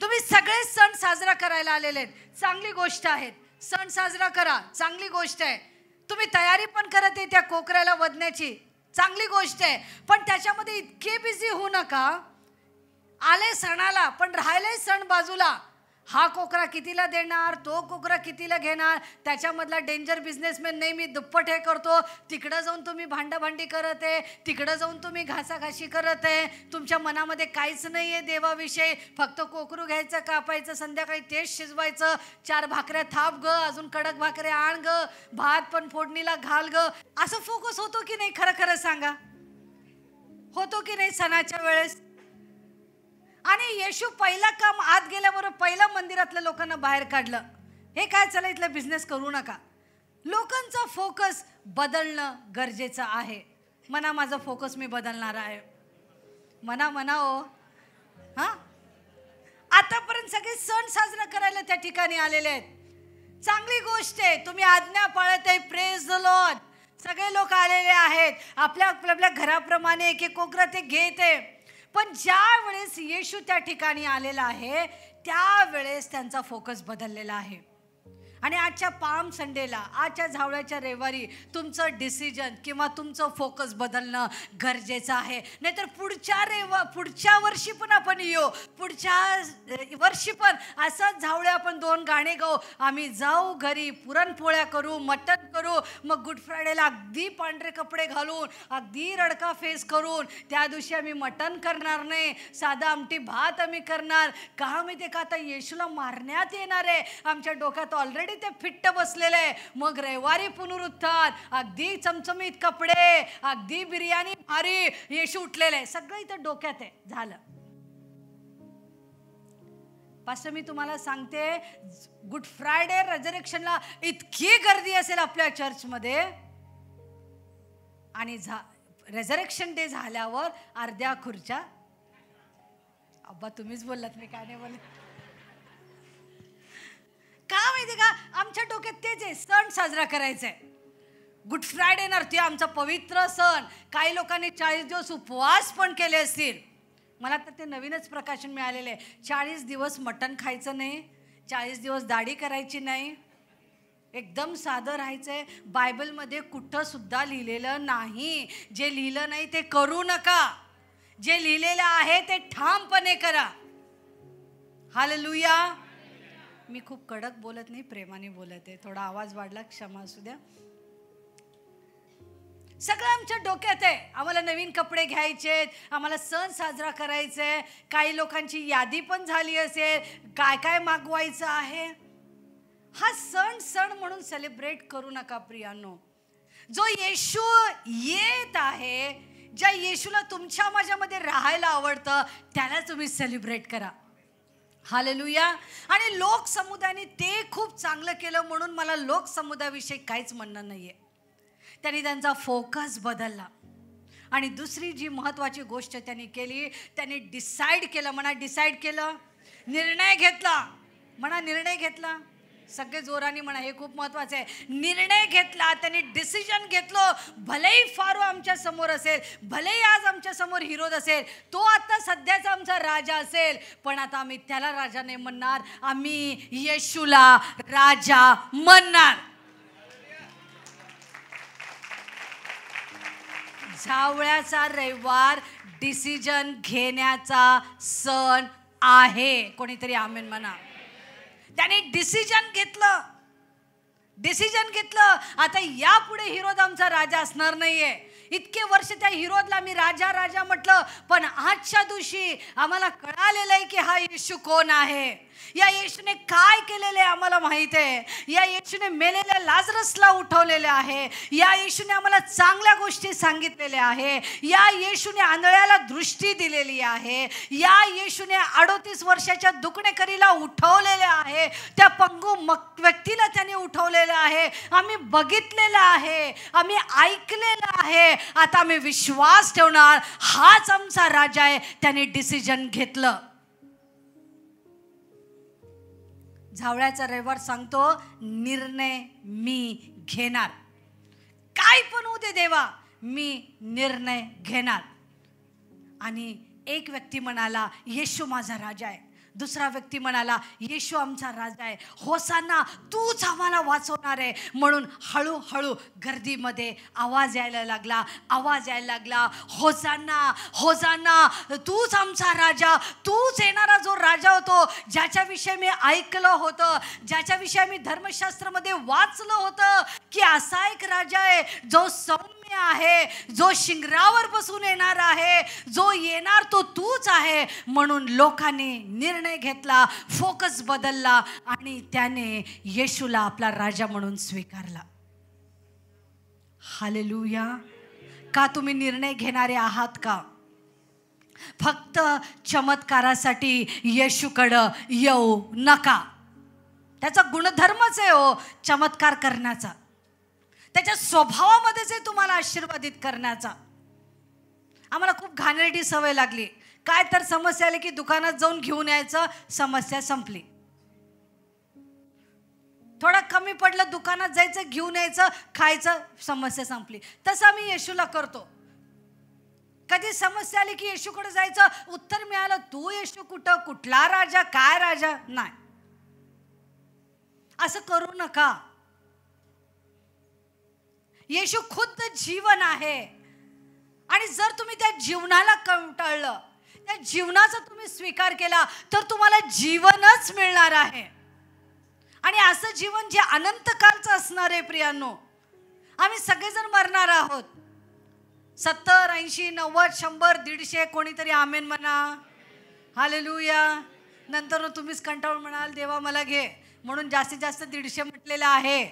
तुम्ही सगळे सण साजरा करायला आलेले आहेत, चांगली गोष्ट आहे. सण साजरा करा, चांगली गोष्ट आहे. तुम्ही तयारी पण करत आहे त्या कोकऱ्याला वधण्याची, चांगली गोष्ट आहे. पण त्याच्यामध्ये इतके बिझी होऊ नका. आले सणाला पण राहिले सण बाजूला. हा कोकरा कितीला देणार, तो कोकरा कितीला घेणार, त्याच्यामधला डेंजर बिझनेसमॅन नेहमी दुप्पट हे करतो. तिकडं जाऊन तुम्ही भांडाभांडी करत आहे, तिकडं जाऊन तुम्ही घासाघाशी करत आहे, तुमच्या मनामध्ये काहीच नाही आहे देवाविषयी. फक्त कोकरू घ्यायचं, कापायचं, संध्याकाळी तेच शिजवायचं, 4 भाकऱ्या थाप ग, अजून कडक भाकऱ्या आण ग, भात पण फोडणीला घाल ग. असं फोकस होतो की नाही? खरं खरं सांगा, होतो की नाही सणाच्या वेळेस? आणि येशू पहिला काम आत गेल्याबरोबर पहिला मंदिरातल्या लोकांना बाहेर काढलं. हे काय, चला इथला बिझनेस करू नका. लोकांचा फोकस बदलणं गरजेचं आहे. म्हणा माझा फोकस मी बदलणार आहे. म्हणा हो. हां, आतापर्यंत सगळे सण साजरा करायला त्या ठिकाणी आलेले आहेत. चांगली गोष्ट आहे, तुम्ही आज्ञा पाळत आहे, प्रेज द लॉर्ड. सगळे लोक आलेले आहेत, आपल्या आपल्या घराप्रमाणे एक एक कोकरा ते घेत आहे. पण ज्या वेळेस येशू त्या ठिकाणी आलेला आहे त्यावेळेस त्यांचा फोकस बदललेला आहे. आणि आजच्या पाम संडेला, आजच्या झावळ्याच्या रविवारी तुमचं डिसिजन किंवा तुमचं फोकस बदलणं गरजेचं आहे. नाहीतर पुढच्या वर्षी पण आपण येऊ, पुढच्या वर्षी पण असंच झावळ्या आपण 2 गाणे गाऊ, आम्ही जाऊ घरी, पुरणपोळ्या करू, मटण करू, मग गुड फ्रायडेला अगदी पांढरे कपडे घालून, अगदी रडका फेस करून, त्या दिवशी आम्ही मटण करणार नाही, साधा आमटी भात आम्ही करणार. का माहिती का, आता येशूला मारण्यात येणार आहे. आमच्या डोक्यात ऑलरेडी ते फिट्ट बसलेलं आहे. मग रविवारी पुनरुत्थान, अगदी चमचमीत कपडे, अगदी बिर्याणी भारी, येशू उठलेलं आहे, सगळं इथं डोक्यात आहे. झालं. पास्टर मी तुम्हाला सांगते, गुड फ्रायडे रेझरेक्शनला इतकी गर्दी असेल आपल्या चर्चमध्ये, आणि रेझरेक्शन डे झाल्यावर अर्ध्या खुर्च्या, अब्बा तुम्हीच बोललात, मी काय नाही बोलत. का माहिती का, आमच्या डोक्यात तेच आहे, सण साजरा करायचा आहे. गुड फ्रायडे ना, ते आमचा पवित्र सण. काही लोकांनी 40 दिवस उपवास पण केले असतील. मला तर ते नवीनच प्रकाशन मिळालेलं आहे. 40 दिवस मटण खायचं नाही, 40 दिवस दाढी करायची नाही, एकदम साधं राहायचंय. बायबलमध्ये कुठं सुद्धा लिहिलेलं नाही. जे लिहिलं नाही ते करू नका, जे लिहिलेलं आहे ते ठामपणे करा. हालेलुया. मी खूप कडक बोलत नाही, प्रेमाने बोलत आहे. थोडा आवाज वाढला, क्षमा असू द्या. सगळं आमच्या डोक्यात आहे. आम्हाला नवीन कपडे घ्यायचे, आम्हाला सण साजरा करायचा आहे. काही लोकांची यादी पण झाली असेल, काय काय मागवायचं आहे. हा सण म्हणून सेलिब्रेट करू नका प्रियांनो. जो येशू येत आहे, ज्या येशूला तुमच्या माझ्यामध्ये राहायला आवडतं, त्याला तुम्ही सेलिब्रेट करा. हालेलुया. आणि लोक समुदायाने ते खूप चांगलं केलं म्हणून मला लोक समुदायाविषयी काहीच म्हणणं नाहीये. त्यांनी त्यांचा फोकस बदलला. आणि दुसरी जी महत्त्वाची गोष्ट त्यांनी केली, त्यांनी डिसाईड केलं. म्हणा डिसाईड केलं, निर्णय घेतला. म्हणा निर्णय घेतला. सगळे जोराने म्हणा, हे खूप महत्त्वाचं आहे. निर्णय घेतला, त्यांनी डिसिजन घेतलं. भलेही फारो आमच्या समोर असेल, भलेही आज आमच्या समोर हिरोद असेल, तो आता सध्याचा आमचा राजा असेल, पण आता आम्ही त्याला राजा नाही म्हणणार, आम्ही येशूला राजा म्हणणार. झावळ्याचा रविवार डिसिजन घेण्याचा सण आहे. कोणीतरी आमेन म्हणा. त्याने डिसिजन घेतलं. आता यापुढे हिरोद आमचा राजा असणार नाहीये. इतके वर्ष त्या हिरोदला मी राजा राजा म्हटलं, पण आजच्या दिवशी आम्हाला कळालेलं आहे की हा येशू कोण आहे. या येशूने काय केलेले आम्हाला माहित आहे. या येशूने मेलेल्या लाजरसला उठवलेले आहे. या येशूने आम्हाला चांगल्या गोष्टी सांगितलेल्या आहे. या येशूने आंधळ्याला दृष्टी दिलेली आहे. या येशूने 38 वर्षाच्या दुखणेकरीला उठवलेले आहे. त्या पंगू व्यक्तीला त्याने उठवलेलं आहे. आम्ही बघितलेलं आहे, आम्ही ऐकलेलं आहे. आता आम्ही विश्वास ठेवणार, हाच आमचा राजा आहे. त्याने डिसिजन घेतलं. झावळ्याचा रविवार सांगतो, निर्णय मी घेणार. काय पण होऊ दे देवा, मी निर्णय घेणार. आणि एक व्यक्ती म्हणाला, येशू माझा राजा आहे. दुसरा व्यक्ती म्हणाला, येशू आमचा राजा आहे, होसाना, तूच आम्हाला वाचवणार आहे. म्हणून हळूहळू गर्दीमध्ये आवाज यायला लागला, होसाना, होसाना, तूच आमचा राजा, तूच येणारा जो राजा होतो, ज्याच्याविषयी मी ऐकलं होतं, ज्याच्याविषयी मी धर्मशास्त्रामध्ये वाचलं होतं की असा एक राजा आहे जो सौम्य आहे, जो शिंगरावर बसून येणार आहे, जो येणार तो तूच आहे. म्हणून लोकांनी निर्णय घेतला, फोकस बदलला आणि त्याने येशूला आपला राजा म्हणून स्वीकारला. हालेलुया. का तुम्ही निर्णय घेणारे आहात का? फक्त चमत्कारासाठी येशूकडं येऊ नका. त्याचा गुणधर्मच आहे हो चमत्कार करण्याचा, त्याच्या स्वभावामध्येच आहे तुम्हाला आशीर्वादित करण्याचा. आम्हाला खूप घाणेरडी सवय लागली. काय तर समस्या आली की दुकानात जाऊन घेऊन यायचं, समस्या संपली. थोडं कमी पडलं, दुकानात जायचं, घेऊन यायचं, खायचं, समस्या संपली. तसं आम्ही येशूला करतो. कधी समस्या आली की येशूकडे जायचं, उत्तर मिळालं, तू येशू कुठं, कुठला राजा, काय राजा? नाही, असं करू नका. येशू खुद्द जीवन आहे आणि जर तुम्ही त्या जीवनाला कंटाळलं, त्या जीवनाचा तुम्ही स्वीकार केला तर तुम्हाला जीवनच मिळणार आहे. आणि असं जीवन जे अनंत कालचं असणार आहे. प्रियांनो, आम्ही सगळेजण मरणार आहोत. 70, 80, 90, 100, 150, कोणीतरी आमेन म्हणा. हालेलुया. नंतर तुम्हीच कंटाळून म्हणाल, देवा मला घे, म्हणून जास्तीत जास्त 150 म्हटलेलं आहे.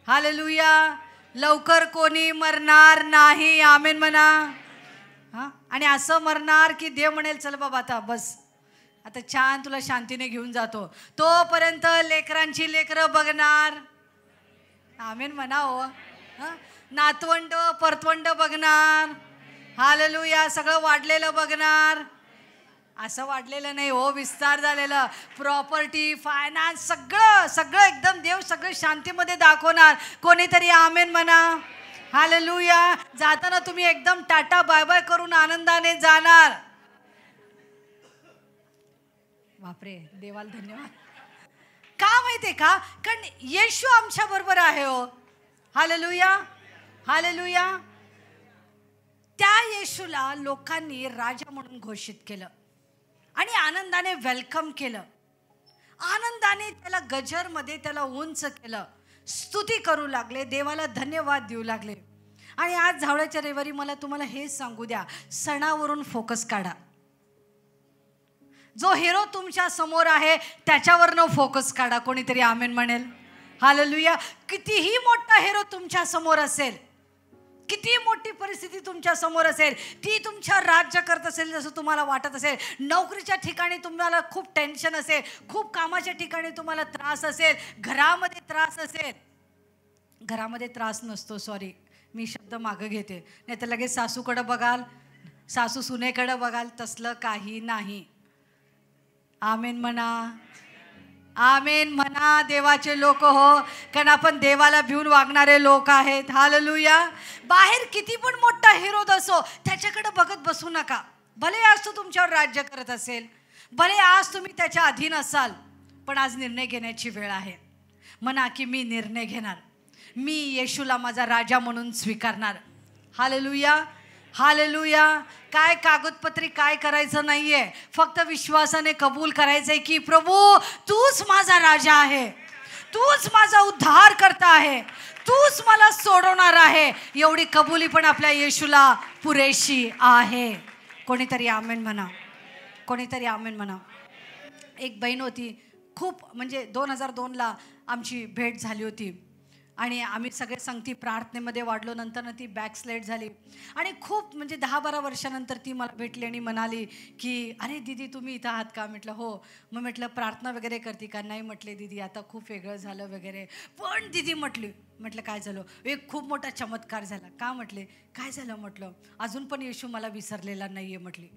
हालेलुया. लवकर कोणी मरणार नाही. आमेन म्हणा. हां, आणि असं मरणार की देव म्हणेल, चल बाबा आता बस, आता छान तुला शांतीने घेऊन जातो. तोपर्यंत लेकरांची लेकरं बघणार. आमेन म्हणा हो. नातवंड परतवंड बघणार. हालेलुया. सगळं वाढलेलं बघणार. असं वाढलेलं नाही हो, विस्तार झालेलं, प्रॉपर्टी, फायनान्स, सगळं एकदम देव सगळं शांतीमध्ये दाखवणार. कोणीतरी आमेन म्हणा. हालेलुया. जाताना तुम्ही एकदम टाटा बाय बाय करून आनंदाने जाणार. बापरे, देवाला धन्यवाद. का माहितीये का? कारण येशू आमच्या बरोबर आहे हो. हालेलुया. हालेलुया. त्या येशूला लोकांनी राजा म्हणून घोषित केलं आणि आनंदाने वेलकम केलं. आनंदाने त्याला गजरमध्ये त्याला उंच केलं, स्तुती करू लागले, देवाला धन्यवाद देऊ लागले. आणि आज झावळ्याच्या रविवारी मला तुम्हाला हेच सांगू द्या, सणावरून फोकस काढा. जो हिरो तुमच्या समोर आहे त्याच्यावरनं फोकस काढा. कोणीतरी आमेन म्हणेल. हालेलुया. कितीही मोठा हिरो तुमच्या समोर असेल, किती मोठी परिस्थिती तुमच्या समोर असेल, ती तुमच्या राज्य करत असेल जसं तुम्हाला वाटत असेल, नोकरीच्या ठिकाणी तुम्हाला खूप टेन्शन असेल, खूप कामाच्या ठिकाणी तुम्हाला त्रास असेल, घरामध्ये त्रास असेल. घरामध्ये त्रास नसतो, सॉरी मी शब्द मागं घेते, नाही तर लगेच सासूकडं बघाल, सासू सुनेकडं बघाल, तसलं काही नाही. आमेन म्हणा. आमेन म्हणा. देवाचे लोक हो, कारण आपण देवाला भिवून वागणारे लोक आहेत. हालेलुया. बाहेर किती पण मोठा हिरो असो त्याच्याकडे बघत बसू नका. भले आज तो तुमच्यावर राज्य करत असेल, भले आज तुम्ही त्याच्या अधीन असाल, पण आज निर्णय घेण्याची वेळ आहे. म्हणा की मी निर्णय घेणार, मी येशूला माझा राजा म्हणून स्वीकारणार. हालेलुया. हालेलुया. काय कागदपत्री काय करायचं नाहीये, फक्त विश्वासाने कबूल करायचंय की प्रभू तूच माझा राजा आहे, तूच माझा उद्धार करता आहे, तूच मला सोडवणार आहे. एवढी कबुली पण आपल्या येशूला पुरेशी आहे. कोणीतरी आमेन म्हणा. कोणीतरी आमेन म्हणा. एक बहीण होती, खूप म्हणजे 2002ला आमची भेट झाली होती आणि आम्ही सगळे संगती प्रार्थनेमध्ये वाढलो. नंतर ती बॅकस्लाइड झाली आणि खूप म्हणजे 10-12 वर्षानंतर ती मला भेटली आणि म्हणाली की अरे दीदी तुम्ही इथं आहात का? म्हटलं हो. मग म्हटलं प्रार्थना वगैरे करते का? नाही म्हटले दीदी आता खूप वेगळं झालं वगैरे. पण दीदी म्हटली, म्हटलं काय झालं? एक खूप मोठा चमत्कार झाला. का? म्हटले काय झालं? म्हटलं अजून पण येशू मला विसरलेला नाही आहे म्हटली.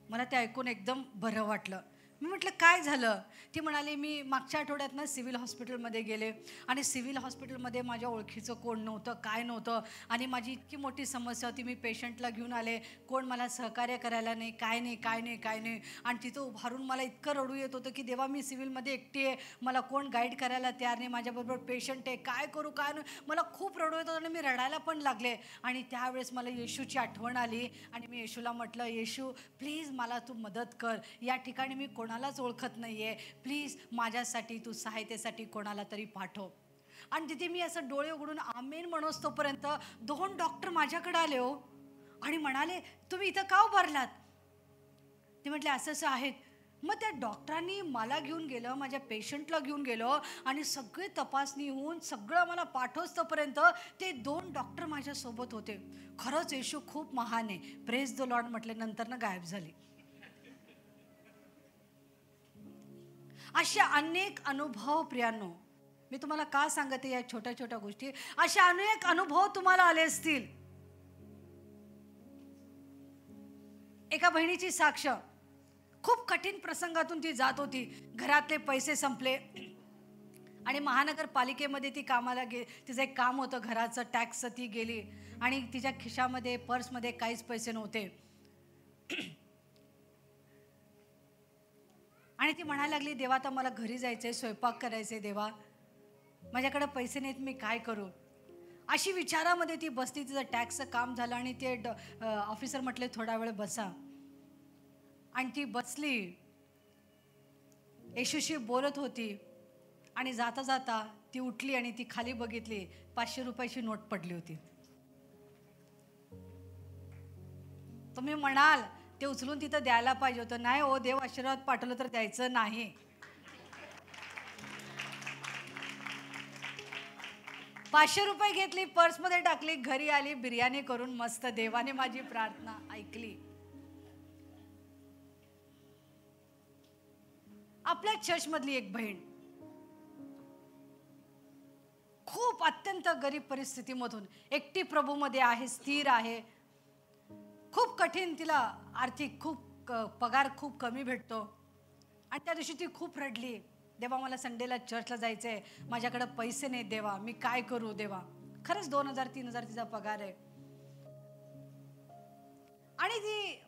मला ते ऐकून एकदम बरं वाटलं. मी म्हटलं काय झालं? ती म्हणाली मी मागच्या आठवड्यात ना सिव्हिल हॉस्पिटलमध्ये गेले आणि सिव्हिल हॉस्पिटलमध्ये माझ्या ओळखीचं कोण नव्हतं, काय नव्हतं आणि माझी इतकी मोठी समस्या होती. मी पेशंटला घेऊन आले, कोण मला सहकार्य करायला नाही, काय नाही काय नाही काय नाही. आणि तिथं उभारून मला इतकं रडू येत होतं की देवा मी सिव्हिलमध्ये एकटी आहे, मला कोण गाईड करायला तयार नाही, माझ्याबरोबर पेशंट आहे, काय करू काय नाही. मला खूप रडू येत होतं आणि मी रडायला पण लागले. आणि त्यावेळेस मला येशूची आठवण आली आणि मी येशूला म्हटलं, येशू प्लीज मला तू मदत कर, या ठिकाणी मी कोणालाच ओळखत नाही आहे, प्लीज माझ्यासाठी तू सहायतेसाठी कोणाला तरी पाठव. आणि तिथे मी असं डोळे उघडून आमेन म्हणोस तोपर्यंत 2 डॉक्टर माझ्याकडे आले हो आणि म्हणाले तुम्ही इथं का उभारलात? ते म्हटले असं असं आहेत. मग त्या डॉक्टरांनी मला घेऊन गेलं, माझ्या पेशंटला घेऊन गेलं आणि सगळे तपासणी होऊन सगळं मला पाठवस तोपर्यंत ते 2 डॉक्टर माझ्यासोबत होते. खरंच येशू खूप महान आहे, प्रेज द लॉर्ड म्हटले, नंतर ना गायब झाली. अशा अनेक अनुभव प्रियांनो, मी तुम्हाला का सांगते या छोट्या छोट्या गोष्टी, अशा अनेक अनुभव तुम्हाला आले असतील. एका बहिणीची साक्ष, खूप कठीण प्रसंगातून ती जात होती. घरातले पैसे संपले आणि महानगरपालिकेमध्ये ती कामाला तिचं एक काम होतं घराचं, टॅक्सचं. ती गेली आणि तिच्या खिशामध्ये पर्समध्ये काहीच पैसे नव्हते. आणि ती म्हणायला लागली, देवा आता मला घरी जायचं आहे, स्वयंपाक करायचं आहे, देवा माझ्याकडे पैसे नाहीत, मी काय करू? अशी विचारामध्ये ती बसली. तिचं टॅक्सचं काम झालं आणि ते ऑफिसर म्हटले थोडा वेळ बसा. आणि ती बसली, येशूशी बोलत होती आणि जाता जाता ती उठली आणि ती खाली बघितली, 500 रुपयाची नोट पडली होती. तुम्ही म्हणाल ते उचलून तिथं द्यायला पाहिजे होतं. नाही हो, देव आशीर्वाद पाठवलं तर द्यायचं नाही. 500 रुपये घेतली, पर्समध्ये टाकली, घरी आली, बिर्याणी करून मस्त. देवाने माझी प्रार्थना ऐकली. आपल्या चर्चमधली एक बहीण खूप अत्यंत गरीब परिस्थितीमधून एकटी प्रभूमध्ये आहे, स्थिर आहे. खूप कठीण, तिला आर्थिक खूप पगार खूप कमी भेटतो. आणि त्या दिवशी ती खूप रडली, देवा मला संडेला चर्चला जायचं आहे, माझ्याकडे पैसे नाहीत देवा, मी काय करू देवा? खरंच 2000-3000 तिचा पगार आहे. आणि ती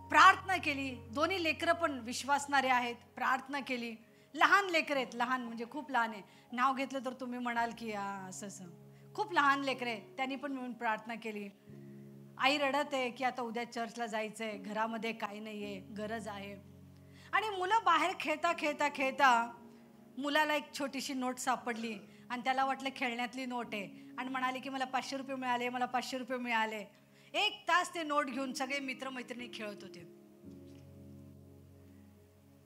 प्रार्थना केली. दोन्ही लेकरं पण विश्वासणारे आहेत. प्रार्थना केली. लहान लेकरं आहेत, लहान म्हणजे खूप लहान आहे. नाव घेतलं तर तुम्ही म्हणाल की असं असं, खूप लहान लेकरं आहे. त्यांनी पण मिळून प्रार्थना केली. आई रडत आहे की आता उद्या चर्चला जायचं आहे, घरामध्ये काही नाही आहे, गरज आहे. आणि मुलं बाहेर खेळता खेळता खेळता मुलाला एक छोटीशी नोट सापडली आणि त्याला वाटलं खेळण्यातली नोट आहे आणि म्हणाले की मला 500 रुपये मिळाले, मला 500 रुपये मिळाले. 1 तास ते नोट घेऊन सगळे मित्रमैत्रिणी खेळत होते.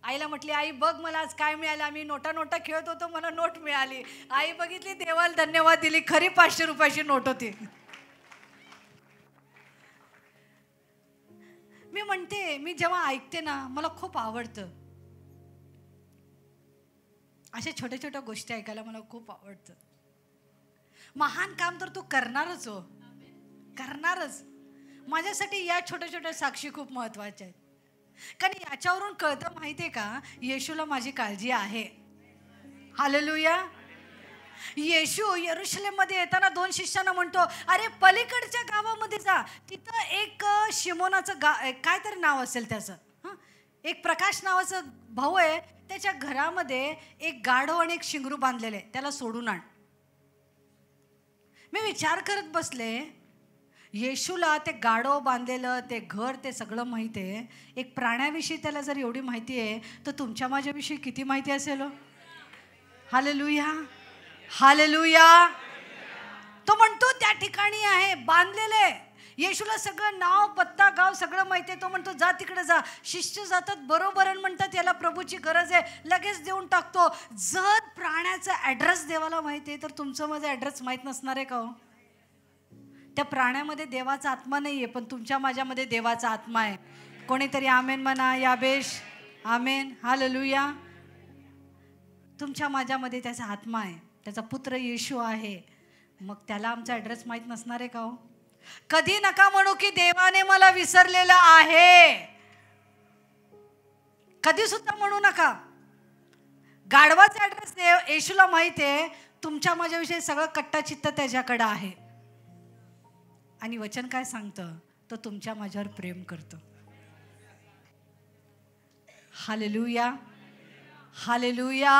आईला म्हटली, आई बघ मला आज काय मिळालं, आम्ही नोटा खेळत होतो, मला नोट मिळाली. आई बघितली, देवाला धन्यवाद दिली, खरी 500 रुपयाची नोट होती. मी म्हणते, मी जेव्हा ऐकते ना मला खूप आवडतं. अशा छोट्या छोट्या गोष्टी ऐकायला मला खूप आवडतं. महान काम तर तू करणारच हो, करणारच. माझ्यासाठी या छोट्या छोट्या साक्षी खूप महत्त्वाच्या आहेत. कारण याच्यावरून कळतं माहिती आहे का, येशूला माझी काळजी आहे. हालेलुया. येशू यरूशलेममध्ये येताना 2 शिष्यांना म्हणतो, अरे पलीकडच्या गावामध्ये जा, तिथं एक शिमोनाचं काय तरी नाव असेल त्याचं, एक प्रकाश नावाचं भाऊ आहे, त्याच्या घरामध्ये एक गाढव आणि एक शिंगरू बांधलेले, त्याला सोडून आण. मी विचार करत बसले, येशूला ते गाढव बांधलेलं ते घर ते सगळं माहिती आहे. एक प्राण्याविषयी त्याला जर एवढी माहिती आहे तर तुमच्या माझ्याविषयी किती माहिती असेल. Hallelujah, hallelujah. तो म्हणतो त्या ठिकाणी आहे बांधलेले. येशूला सगळं नाव पत्ता गाव सगळं माहिती आहे. तो म्हणतो जा तिकडे जा. शिष्य जातात, बरोबर म्हणतात याला प्रभूची गरज आहे, लगेच देऊन टाकतो. जर प्राण्याचा ॲड्रेस देवाला माहिती आहे तर तुमचं माझं ॲड्रेस माहीत नसणार आहे का हो? त्या प्राण्यामध्ये देवाचा आत्मा नाही आहे, पण तुमच्या माझ्यामध्ये देवाचा आत्मा आहे. कोणीतरी आमेन म्हणा. याबेश आमेन. हालेलुया. तुमच्या माझ्यामध्ये त्याचा आत्मा आहे, त्याचा पुत्र येशू आहे. मग त्याला आमचा ॲड्रेस माहीत नसणार आहे का हो? कधी नका म्हणू की देवाने मला विसरलेलं आहे. कधी सुद्धा म्हणू नका. गाढवाचा ॲड्रेस येशूला माहिती आहे, तुमच्या माझ्याविषयी सगळं कट्टाचित्त त्याच्याकडं आहे. आणि वचन काय सांगतं, तो तुमच्या माझ्यावर प्रेम करतो. Hallelujah, hallelujah,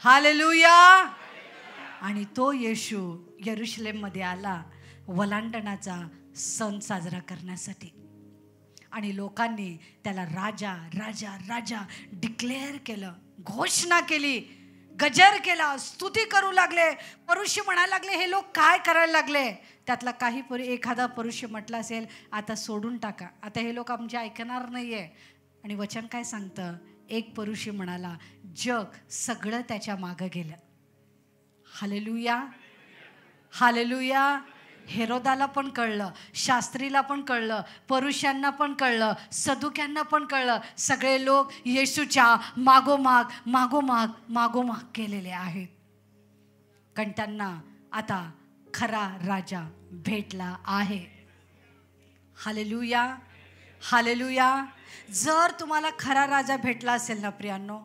hallelujah. आणि तो येशू यरूशलेममध्ये आला वलांडणाचा सण साजरा करण्यासाठी. आणि लोकांनी त्याला राजा राजा राजा डिक्लेअर केलं, घोषणा केली, गजर केला, स्तुती करू लागले. परुषी म्हणायला लागले, हे लोक काय करायला लागले. त्यातला काही एखादा परुषी म्हटलं असेल, आता सोडून टाका, आता हे लोक आमचे ऐकणार नाहीये. आणि वचन काय सांगतं, एक परुषी म्हणाला, जग सगळं त्याच्या मागं गेलं. Hallelujah, hallelujah. हेरोदाला पण कळलं, शास्त्रीला पण कळलं, परुषांना पण कळलं, सदुक्यांना पण कळलं. सगळे लोक येशूच्या मागोमाग मागोमाग मागोमाग केलेले आहेत. कारण त्यांना आता खरा राजा भेटला आहे. Hallelujah, hallelujah. जर तुम्हाला खरा राजा भेटला असेल ना प्रियांनो,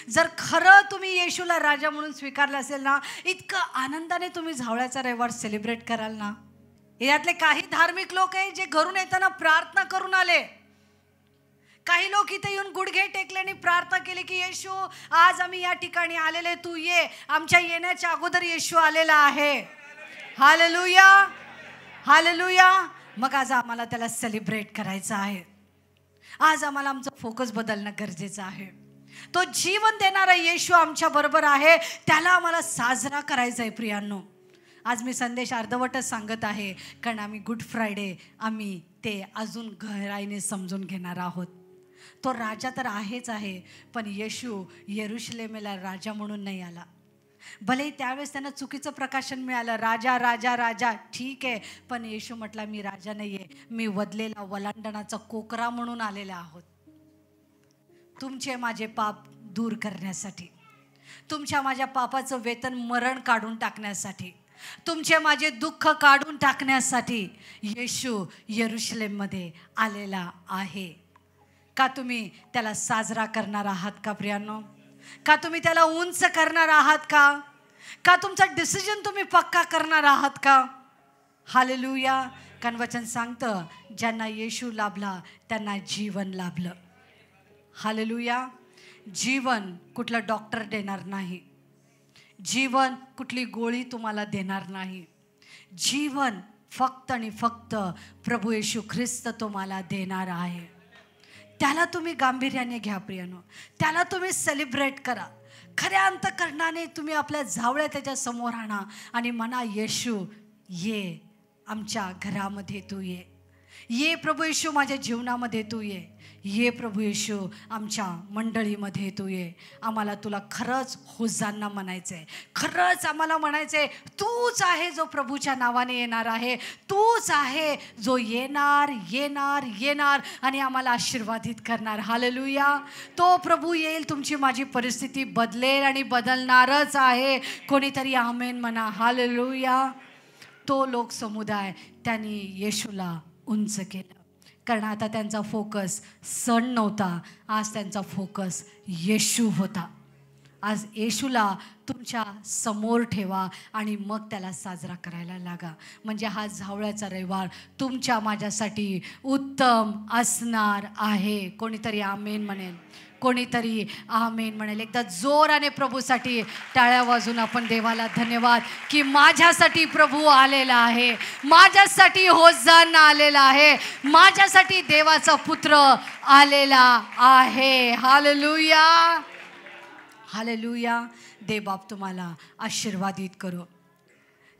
जर खरं तुम्ही येशूला राजा म्हणून स्वीकारलं असेल ना, इतकं आनंदाने तुम्ही झावळ्याचा रविवार सेलिब्रेट कराल ना. यातले काही धार्मिक लोक आहे जे घरून येताना प्रार्थना करून आले. काही लोक इथे येऊन गुडघे टेकले आणि प्रार्थना केली की येशू, आज आम्ही या ठिकाणी आलेले, तू ये. आमच्या येण्याच्या अगोदर येशू आलेला आहे. Hallelujah, hallelujah. मग आज आम्हाला त्याला सेलिब्रेट करायचं आहे. आज आम्हाला आमचं फोकस बदलणं गरजेचं आहे. तो जीवन देणारा येशू आमच्या बरोबर आहे, त्याला आम्हाला साजरा करायचा आहे. प्रियांनो, आज मी संदेश अर्धवटच सांगत आहे, कारण आम्ही गुड फ्रायडे आम्ही ते अजून गहराईने समजून घेणार आहोत. तो राजा तर आहेच आहे, पण येशू यरूशलेमेला राजा म्हणून नाही आला. भले त्यावेळेस त्यांना चुकीचं प्रकाशन मिळालं, राजा राजा राजा, ठीक आहे, पण येशू म्हटला, मी राजा नाही आहे, मी वदलेला वलांडणाचा कोकरा म्हणून आलेला आहोत. तुमचे माझे पाप दूर करण्यासाठी, तुमच्या माझ्या पापाचं वेतन मरण काढून टाकण्यासाठी, तुमचे माझे दुःख काढून टाकण्यासाठी येशू यरूशलेममध्ये आलेला आहे. का तुम्ही त्याला साजरा करणार आहात का प्रियांनो? का तुम्ही त्याला उंच करणार आहात का? का तुमचा डिसिजन तुम्ही पक्का करणार आहात का? हालेलुया. कारण वचन सांगतं, ज्यांना येशू लाभला त्यांना जीवन लाभलं. हालेलुया. जीवन कुठला डॉक्टर देणार नाही, जीवन कुठली गोळी तुम्हाला देणार नाही. जीवन फक्त आणि फक्त प्रभू येशू ख्रिस्त तुम्हाला देणार आहे. त्याला तुम्ही गांभीर्याने घ्या प्रियानो, त्याला तुम्ही सेलिब्रेट करा. खऱ्या अंतःकरणाने तुम्ही आपल्या झावळ्या त्याच्या समोर आणा आणि म्हणा, येशू ये आमच्या घरामध्ये, तू ये. ये प्रभू येशू माझ्या जीवनामध्ये तू ये. ये प्रभू येशू आमच्या मंडळीमध्ये तू ये. आम्हाला तुला खरंच होसाना म्हणायचं आहे. खरंच आम्हाला म्हणायचं आहे, तूच आहे जो प्रभूच्या नावाने येणार आहे, तूच आहे जो येणार येणार येणार आणि आम्हाला आशीर्वादित करणार. हालेलुया. तो प्रभू येईल, तुमची माझी परिस्थिती बदलेल आणि बदलणारच आहे. कोणीतरी आमेन म्हणा. हालेलुया. तो लोकसमुदाय त्यांनी येशूला उंच केलं, कारण आता त्यांचा फोकस सण नव्हता, आज त्यांचा फोकस येशू होता. आज येशूला तुमच्या समोर ठेवा आणि मग त्याला साजरा करायला लागा. म्हणजे हा झावळ्याचा रविवार तुमच्या माझ्यासाठी उत्तम असणार आहे. कोणीतरी आमेन म्हणेल, कोणीतरी आमेन म्हणेल. एकदा जोराने प्रभूसाठी टाळ्या वाजून आपण देवाला धन्यवाद की माझ्यासाठी प्रभू आलेला आहे, माझ्यासाठी होसाना आलेला आहे, माझ्यासाठी देवाचा पुत्र आलेला आहे. Hallelujah, hallelujah. देवबाप तुम्हाला आशीर्वादित करो.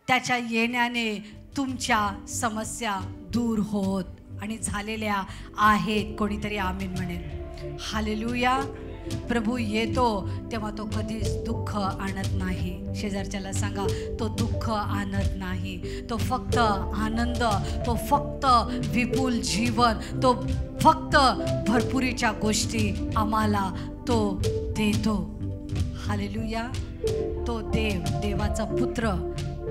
त्याच्या येण्याने तुमच्या समस्या दूर होत आणि झालेल्या आहेत. कोणीतरी आमीन म्हणेल. हालेलुया. प्रभू येतो तेव्हा तो कधीच दुःख आणत नाही. शेजारच्याला सांगा, तो दुःख आणत नाही, तो फक्त आनंद, तो फक्त विपुल जीवन, तो फक्त भरपुरीच्या गोष्टी आम्हाला तो देतो. हालेलुया. तो देव, देवाचा पुत्र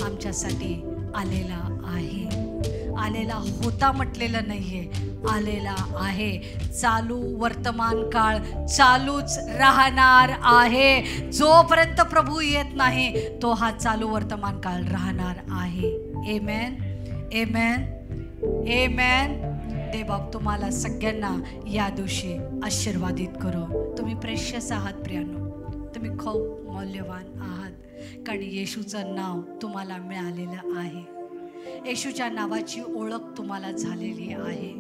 आमच्यासाठी आलेला आहे. आलेला होता म्हटलेलं नाहीये, आलेला आहे. चालू वर्तमान काळ चालूच राहणार आहे. जोपर्यंत प्रभू येत नाही तो हा चालू वर्तमान काळ राहणार आहे. आमेन, आमेन, आमेन. देवबाप तुम्हाला सगळ्यांना या दिवशी आशीर्वादित करो. तुम्ही प्रेशियस आहात प्रियानो, तुम्ही खूप मौल्यवान आहात, कारण येशूचं नाव तुम्हाला मिळालेलं आहे. येशूच्या नावाची ओळख तुम्हाला झालेली आहे.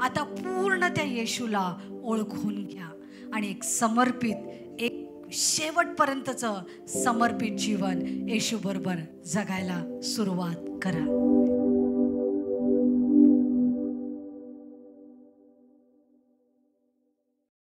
आता पूर्ण त्या येशूला ओळखून घ्या आणि एक समर्पित, एक शेवटपर्यंतचं समर्पित जीवन येशूबरोबर जगायला सुरुवात करा.